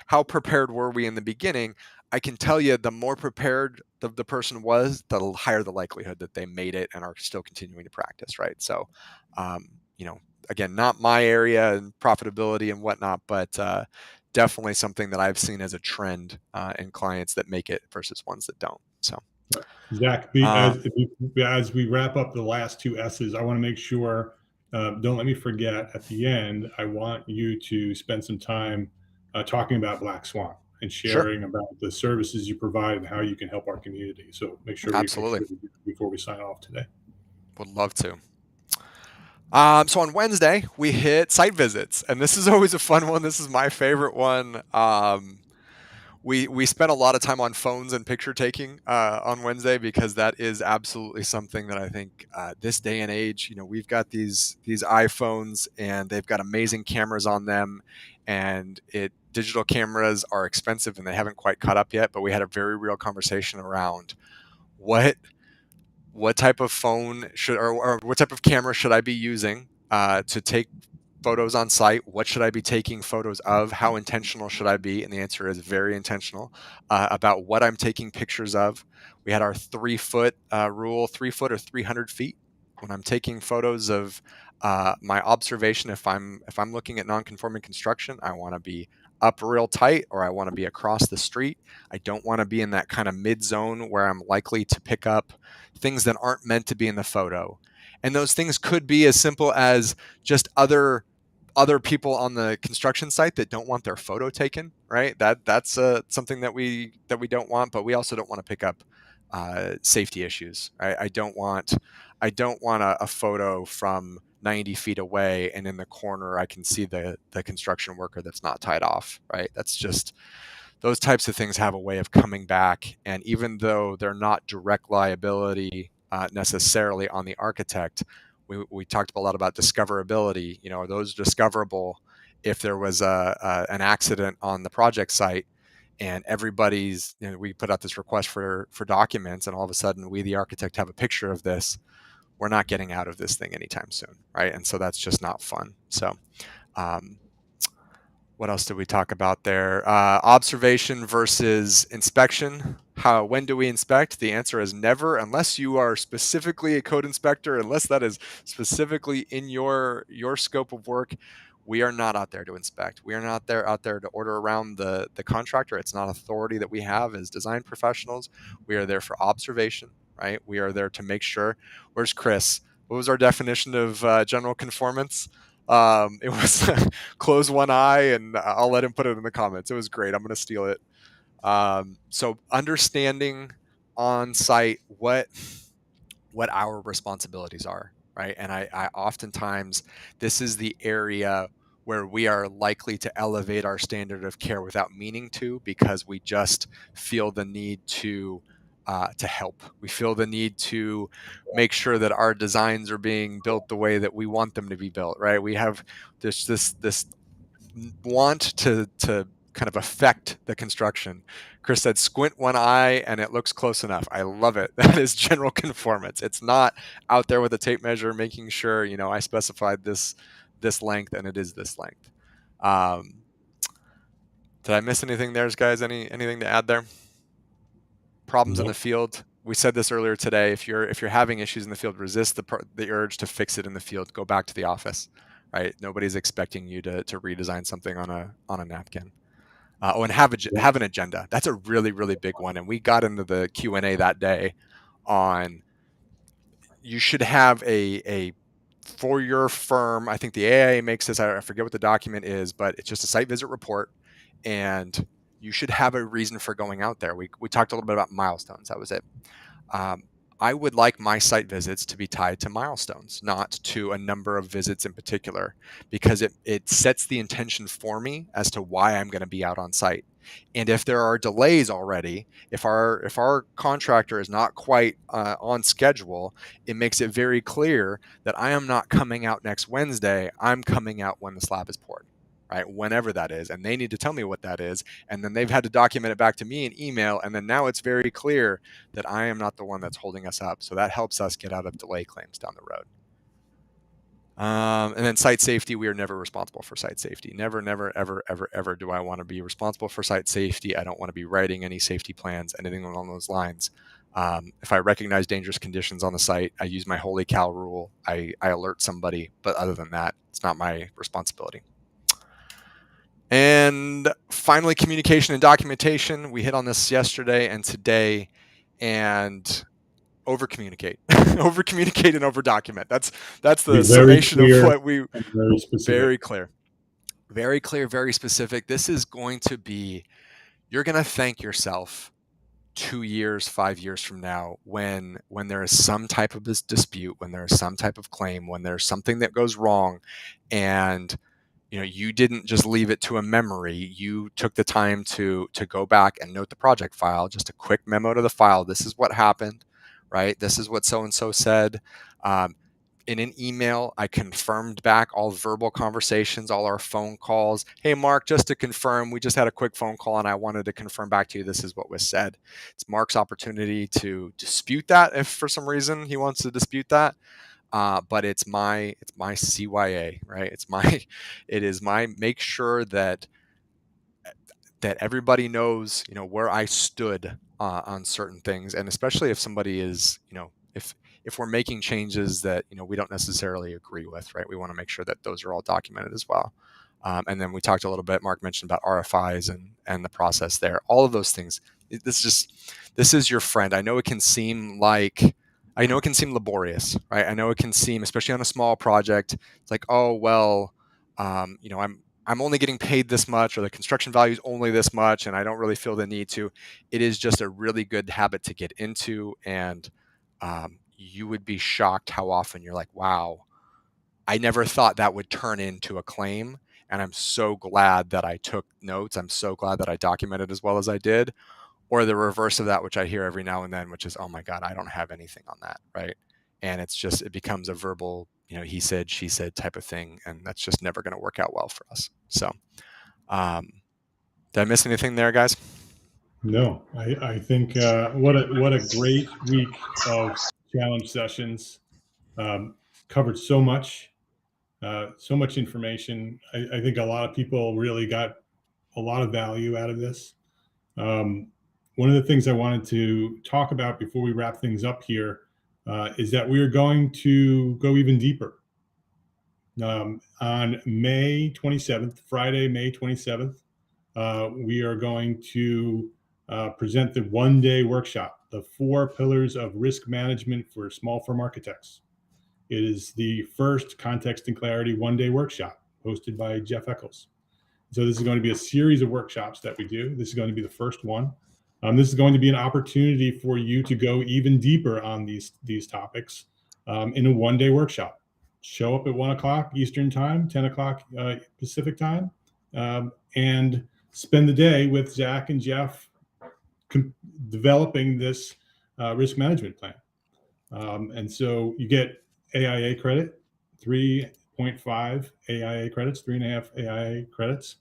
how prepared were we in the beginning? I can tell you, the more prepared the person was, the higher the likelihood that they made it and are still continuing to practice, right? So, again, not my area and profitability and whatnot, but definitely something that I've seen as a trend in clients that make it versus ones that don't. So, Zach, as we wrap up the last two S's, I want to make sure, don't let me forget, at the end, I want you to spend some time talking about Black Swan and sharing about the services you provide and how you can help our community. So make sure we do before we sign off today. Would love to. So on Wednesday, we hit site visits, and this is always a fun one. This is my favorite one. We spent a lot of time on phones and picture taking on Wednesday, because that is absolutely something that I think this day and age, we've got these iPhones, and they've got amazing cameras on them, and digital cameras are expensive and they haven't quite caught up yet. But we had a very real conversation around what type of phone or what type of camera should I be using to take photos on site? What should I be taking photos of? How intentional should I be? And the answer is very intentional about what I'm taking pictures of. We had our 3-foot rule, 3 foot or 300 feet. When I'm taking photos of my observation, if I'm looking at non-conforming construction, I want to be up real tight, or I want to be across the street. I don't want to be in that kind of mid zone where I'm likely to pick up things that aren't meant to be in the photo. And those things could be as simple as just other people on the construction site that don't want their photo taken, right? That's something that we don't want, but we also don't want to pick up safety issues. Right? I don't want a photo from 90 feet away, and in the corner I can see the construction worker that's not tied off, right? That's just, those types of things have a way of coming back. And even though they're not direct liability necessarily on the architect, we talked a lot about discoverability. Are those discoverable if there was an accident on the project site, and everybody's, we put out this request for documents, and all of a sudden we, the architect, have a picture of this. We're not getting out of this thing anytime soon, right? And so that's just not fun. So what else did we talk about there? Observation versus inspection. When do we inspect? The answer is never, unless you are specifically a code inspector, unless that is specifically in your scope of work. We are not out there to inspect. We are not out there to order around the contractor. It's not authority that we have as design professionals. We are there for observation, right? We are there to make sure. Where's Chris? What was our definition of general conformance? It was close one eye, and I'll let him put it in the comments. It was great. I'm going to steal it. So understanding on site what our responsibilities are, right? And I oftentimes, this is the area where we are likely to elevate our standard of care without meaning to, because we just feel the need to help. We feel the need to make sure that our designs are being built the way that we want them to be built, right? We have this want to kind of affect the construction. Chris said, squint one eye and it looks close enough. I love it. That is general conformance. It's not out there with a tape measure making sure, I specified this length and it is this length. Did I miss anything there, guys? Anything to add there? Problems in the field? we said this earlier today. If you're having issues in the field, resist the urge to fix it in the field. Go back to the office, right? Nobody's expecting you to redesign something on a napkin. And have an agenda. That's a really, really big one. And we got into the Q&A that day on, you should have a for your firm. I think the AIA makes this, I forget what the document is, but it's just a site visit report, and you should have a reason for going out there. We talked a little bit about milestones. That was it. I would like my site visits to be tied to milestones, not to a number of visits in particular, because it sets the intention for me as to why I'm going to be out on site. And if there are delays already, if our contractor is not quite on schedule, it makes it very clear that I am not coming out next Wednesday. I'm coming out when the slab is poured, right? Whenever that is. And they need to tell me what that is. And then they've had to document it back to me in email. And then now it's very clear that I am not the one that's holding us up. So that helps us get out of delay claims down the road. And then site safety, we are never responsible for site safety. Never, ever, ever, ever do I want to be responsible for site safety. I don't want to be writing any safety plans, anything along those lines. If I recognize dangerous conditions on the site, I use my holy cow rule. I alert somebody, but other than that, it's not my responsibility. And finally, communication and documentation. We hit on this yesterday and today, and over communicate. Over communicate and over document. That's the summation of what we very clear, very specific. This is going to be, you're going to thank yourself 2 years, 5 years from now, when there is some type of this dispute, when there is some type of claim, when there's something that goes wrong, and you didn't just leave it to a memory. You took the time to go back and note the project file, just a quick memo to the file. This is what happened, right? This is what so-and-so said. In an email, I confirmed back all verbal conversations, all our phone calls. Hey, Mark, just to confirm, we just had a quick phone call and I wanted to confirm back to you this is what was said. It's Mark's opportunity to dispute that if for some reason he wants to dispute that. But it's my CYA, right? It is my make sure that everybody knows, where I stood on certain things, and especially if somebody is, if we're making changes that we don't necessarily agree with, right? We want to make sure that those are all documented as well. And then we talked a little bit. Mark mentioned about RFIs and the process there. All of those things. This is your friend. I know it can seem laborious, right? I know it can seem, especially on a small project, it's like, oh, well, I'm only getting paid this much, or the construction value is only this much, and I don't really feel the need to. It is just a really good habit to get into, and you would be shocked how often you're like, wow, I never thought that would turn into a claim, and I'm so glad that I took notes. I'm so glad that I documented as well as I did. Or the reverse of that, which I hear every now and then, which is, oh my God, I don't have anything on that, right? And it becomes a verbal, he said, she said type of thing, and that's just never going to work out well for us. So, did I miss anything there, guys? No, I think what a great week of challenge sessions. Covered so much information. I think a lot of people really got a lot of value out of this. One of the things I wanted to talk about before we wrap things up here is that we are going to go even deeper. On May 27th, Friday, May 27th, we are going to present the one-day workshop, the 4 pillars of risk management for small firm architects. It is the first Context and Clarity one-day workshop hosted by Jeff Echols. So this is going to be a series of workshops that we do. This is going to be the first one. This is going to be an opportunity for you to go even deeper on these topics in a one-day workshop. Show up at 1 o'clock Eastern time, 10 o'clock Pacific time, and spend the day with Zach and Jeff developing this risk management plan. And so you get AIA credit, 3.5 AIA credits, 3.5 AIA credits.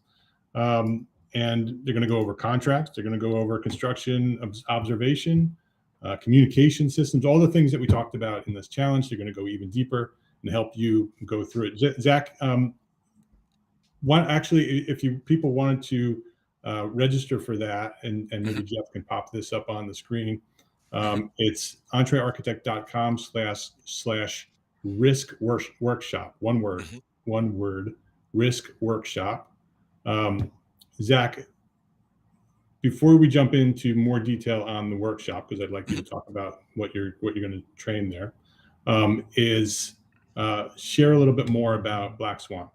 And they're going to go over contracts. They're going to go over construction observation, communication systems, all the things that we talked about in this challenge. They're going to go even deeper and help you go through it. Zach, if people wanted to register for that, and maybe Jeff can pop this up on the screen. It's entrearchitect.com/risk workshop. One word, risk workshop. Zach, before we jump into more detail on the workshop, because I'd like you to talk about what you're going to train there, share a little bit more about Black Swan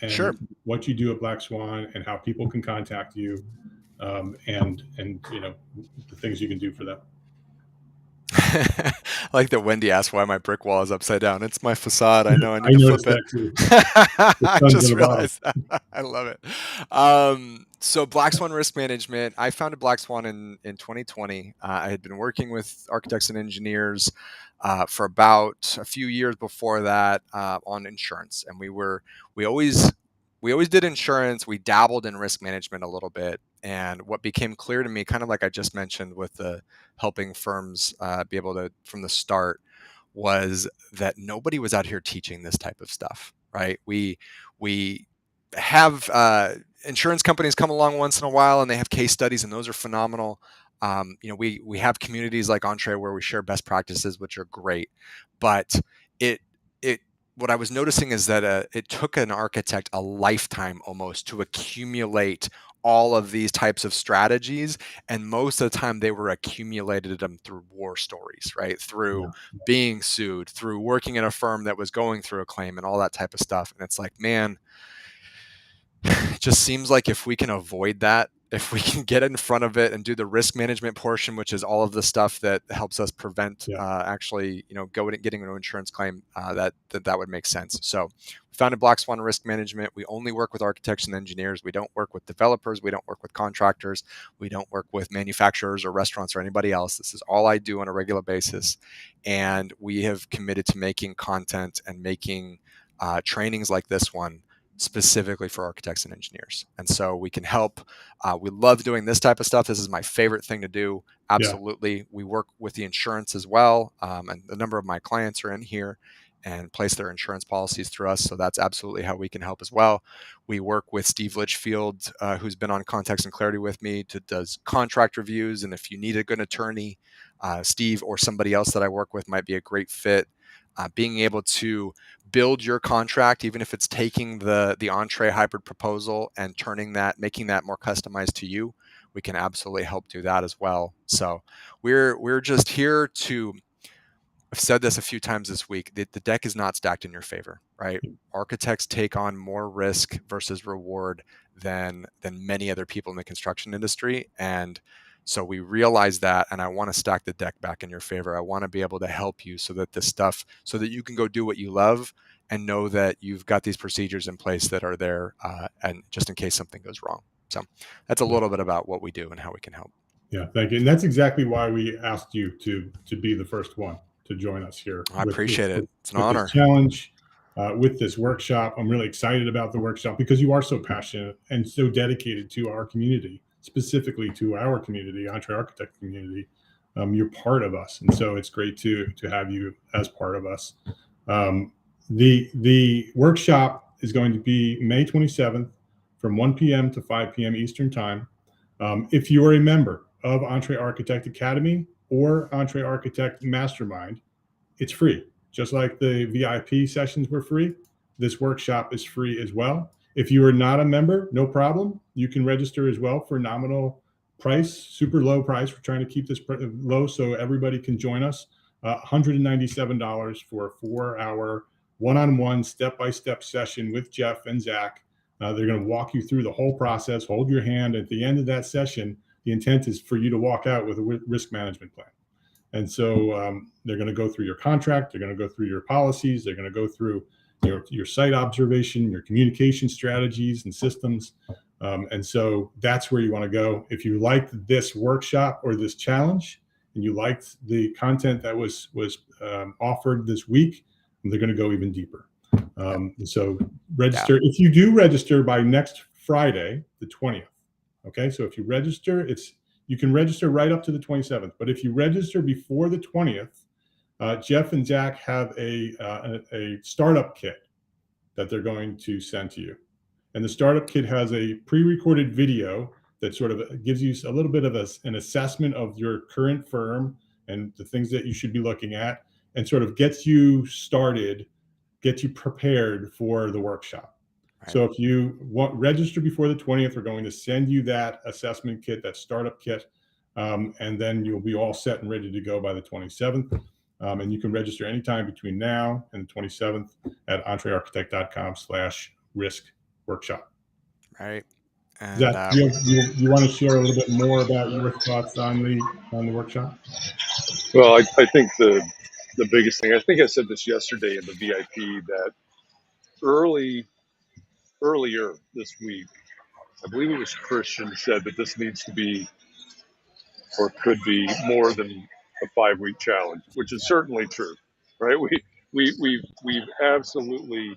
and Sure. what you do at Black Swan and how people can contact you, and the things you can do for them. I like that Wendy asked why my brick wall is upside down. It's my facade. I know I need I to flip noticed it. that too. I just realized that. I love it. So Black Swan Risk Management, I founded Black Swan in 2020. I had been working with architects and engineers for about a few years before that on insurance. And we always did insurance. We dabbled in risk management a little bit. And what became clear to me, kind of like I just mentioned with the helping firms be able to, from the start, was that nobody was out here teaching this type of stuff, right? We have insurance companies come along once in a while, and they have case studies, and those are phenomenal. We have communities like Entree where we share best practices, which are great, but what I was noticing is that it took an architect a lifetime almost to accumulate all of these types of strategies, and most of the time they were accumulated them through war stories, right? Through being sued, through working in a firm that was going through a claim, and all that type of stuff. And it's like, man, it just seems like if we can avoid that, if we can get in front of it and do the risk management portion, which is all of the stuff that helps us prevent getting into an insurance claim, that would make sense. So we founded Black Swan Risk Management. We only work with architects and engineers. We don't work with developers. We don't work with contractors. We don't work with manufacturers or restaurants or anybody else. This is all I do on a regular basis. And we have committed to making content and making trainings like this one specifically for architects and engineers. And so we can help. We love doing this type of stuff. This is my favorite thing to do. Absolutely. Yeah. We work with the insurance as well. And a number of my clients are in here and place their insurance policies through us. So that's absolutely how we can help as well. We work with Steve Litchfield, who's been on Context and Clarity with me, does contract reviews. And if you need a good attorney, Steve or somebody else that I work with might be a great fit. Being able to build your contract, even if it's taking the Entree hybrid proposal and making that more customized to you, we can absolutely help do that as well. So we're just here to. I've said this a few times this week. The deck is not stacked in your favor, right? Architects take on more risk versus reward than many other people in the construction industry, and so we realize that, and I want to stack the deck back in your favor. I want to be able to help you so that you can go do what you love and know that you've got these procedures in place that are there, and just in case something goes wrong. So that's a little bit about what we do and how we can help. Yeah, thank you. And that's exactly why we asked you to be the first one to join us here. I appreciate it. It's an honor. This challenge, with this workshop. I'm really excited about the workshop because you are so passionate and so dedicated to our community, specifically to our community, Entree Architect community. You're part of us, and so it's great to have you as part of us. The workshop is going to be May 27th from 1 p.m. to 5 p.m. Eastern Time. If you are a member of Entree Architect Academy or Entree Architect Mastermind, it's free. Just like the VIP sessions were free, this workshop is free as well. If you are not a member, no problem. You can register as well for a nominal price, super low price. We're trying to keep this low so everybody can join us. $197 for a 4-hour one-on-one step-by-step session with Jeff and Zach. They're going to walk you through the whole process, hold your hand. At the end of that session, the intent is for you to walk out with a risk management plan. And so they're going to go through your contract. They're going to go through your policies. They're going to go through your site observation, your communication strategies and systems. And so that's where you want to go. If you liked this workshop or this challenge and you liked the content that was offered this week, they're going to go even deeper. So register. Yeah. If you do register by next Friday, the 20th. Okay. So if you register, you can register right up to the 27th. But if you register before the 20th, Jeff and Zach have a startup kit that they're going to send to you. And the startup kit has a pre-recorded video that sort of gives you a little bit of an assessment of your current firm and the things that you should be looking at, and sort of gets you started, gets you prepared for the workshop. Right. So if you register before the 20th, we're going to send you that assessment kit, that startup kit, and then you'll be all set and ready to go by the 27th. And you can register anytime between now and the 27th at entrearchitect.com/risk workshop. Right. And Zach, you want to share a little bit more about your thoughts on the workshop? Well, I think the biggest thing, I think I said this yesterday in the VIP, that earlier this week, I believe it was Christian, said that this needs to be, or could be, more than a 5-week challenge, which is certainly true, right? We've absolutely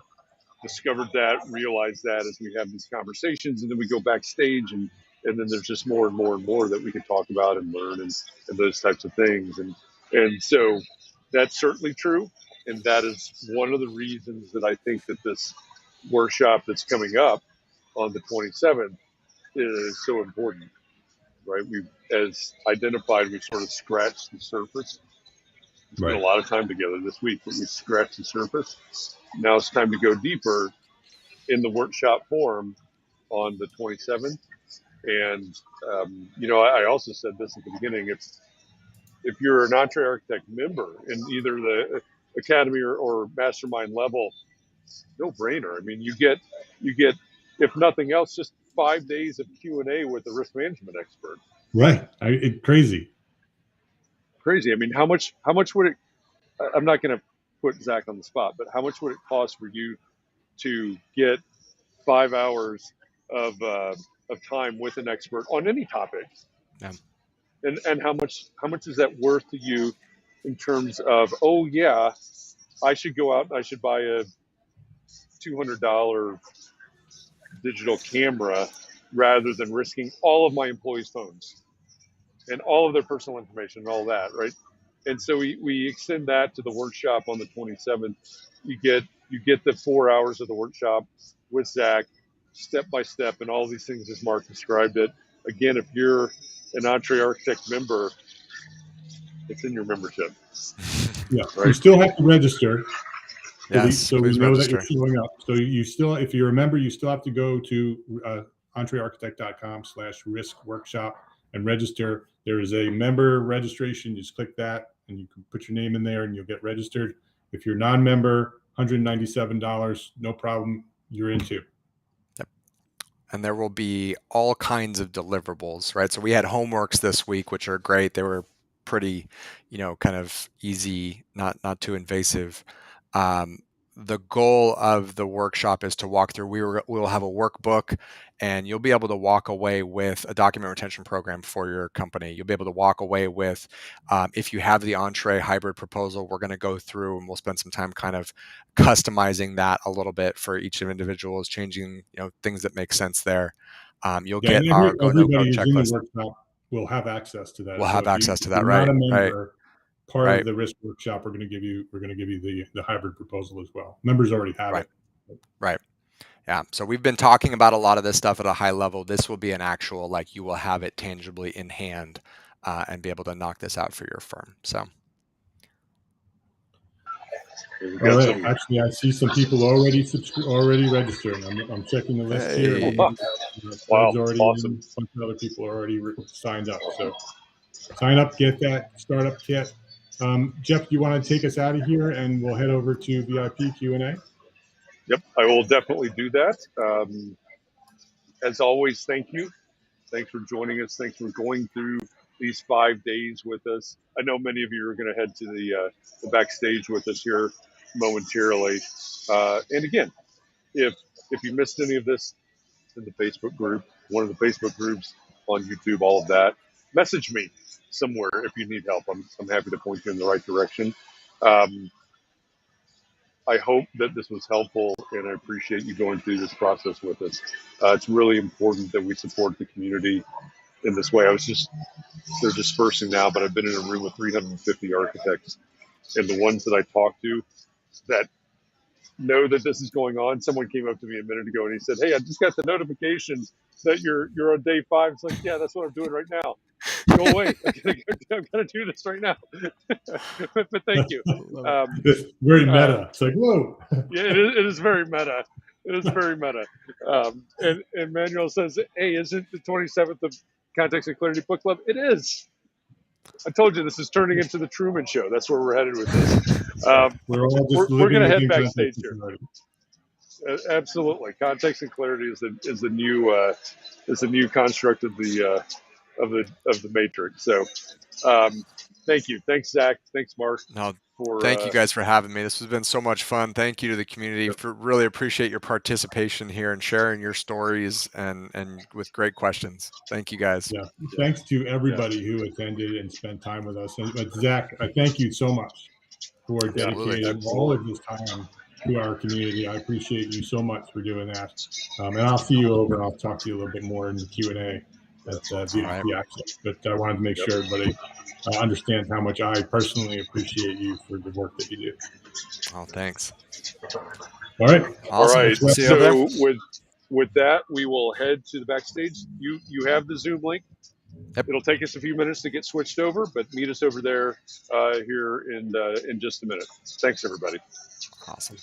discovered that, realized that as we have these conversations, and then we go backstage, and then there's just more and more and more that we can talk about and learn, and those types of things, and so that's certainly true, and that is one of the reasons that I think that this workshop that's coming up on the 27th is so important, right? We've, as identified, we've sort of scratched the surface. We spent a lot of time together this week, but we scratched the surface. Now it's time to go deeper in the workshop form on the 27th. And, I also said this at the beginning, if you're an Entree Architect member in either the Academy or Mastermind level, no brainer. I mean, you get, if nothing else, just 5 days of Q&A with a risk management expert. Right. Crazy. I mean, how much would it, I'm not going to put Zach on the spot, but how much would it cost for you to get 5 hours of time with an expert on any topic? Yeah. And how much is that worth to you in terms of, oh yeah, I should go out and I should buy a $200 digital camera rather than risking all of my employees' phones and all of their personal information and all that, right? And so we extend that to the workshop on the 27th. You get the 4 hours of the workshop with Zach, step by step, and all these things as Mark described it. Again, if you're an Entree Architect member, it's in your membership. Yeah, right? You still have to register. Yes, so we know that you're showing up. So you still, if you remember, you still have to go to entrearchitect.com/risk workshop and register. There is a member registration. You just click that and you can put your name in there and you'll get registered. If you're non-member, $197, no problem. You're in too. Yep. And there will be all kinds of deliverables, right? So we had homeworks this week, which are great. They were pretty, kind of easy, not too invasive. The goal of the workshop is to walk through. We will have a workbook, and you'll be able to walk away with a document retention program for your company. You'll be able to walk away with, if you have the Entree hybrid proposal, we're going to go through and we'll spend some time kind of customizing that a little bit for each of individuals, changing things that make sense there. You'll get our go no go checklist. Will have access to that. We'll have access to that, if you're right? Not a member, right. Part of the risk workshop, we're going to give you the hybrid proposal as well. Members already have it. Right. Yeah. So we've been talking about a lot of this stuff at a high level. This will be an actual, you will have it tangibly in hand and be able to knock this out for your firm. So. All right. Actually, I see some people already registering. I'm checking the list here. Wow. Awesome. A bunch of other people are already signed up. So sign up, get that startup kit. Jeff, you want to take us out of here and we'll head over to VIP Q&A? Yep, I will definitely do that. As always, thank you. Thanks for joining us. Thanks for going through these 5 days with us. I know many of you are going to head to the backstage with us here momentarily. And again, if you missed any of this in the Facebook group, one of the Facebook groups, on YouTube, all of that, message me somewhere if you need help. I'm happy to point you in the right direction. I hope that this was helpful, and I appreciate you going through this process with us. It's really important that we support the community in this way. They're dispersing now, but I've been in a room with 350 architects, and the ones that I talk to that know that this is going on, someone came up to me a minute ago and he said, "Hey, I just got the notification that you're on day 5. It's like, yeah, that's what I'm doing right now. go away. I'm gonna do this right now. But thank you. It's very meta. It's like, whoa. Yeah, it is very meta. It is very meta. And Manuel says, hey, isn't the 27th of Context and Clarity Book Club? It is. I told you this is turning into the Truman Show. That's where we're headed with this. We're all just we're going to head within backstage context and here. clarity. Absolutely, context and clarity is the new construct of the matrix. So, thank you, thanks Zach, thanks Mark. No, for thank you guys for having me. This has been so much fun. Thank you to the community. For really appreciate your participation here and sharing your stories and with great questions. Thank you guys. Yeah. Thanks to everybody who attended and spent time with us. And but Zach, I thank you so much for dedicating all of this time to our community. I appreciate you so much for doing that. And I'll see you over and I'll talk to you a little bit more in the Q&A at VIP Access. But I wanted to make sure everybody understands how much I personally appreciate you for the work that you do. Oh, thanks. All right. Awesome. All right. See you So over there. with that, we will head to the backstage. You have the Zoom link. Yep. It'll take us a few minutes to get switched over, but meet us over there here in just a minute. Thanks, everybody. Awesome.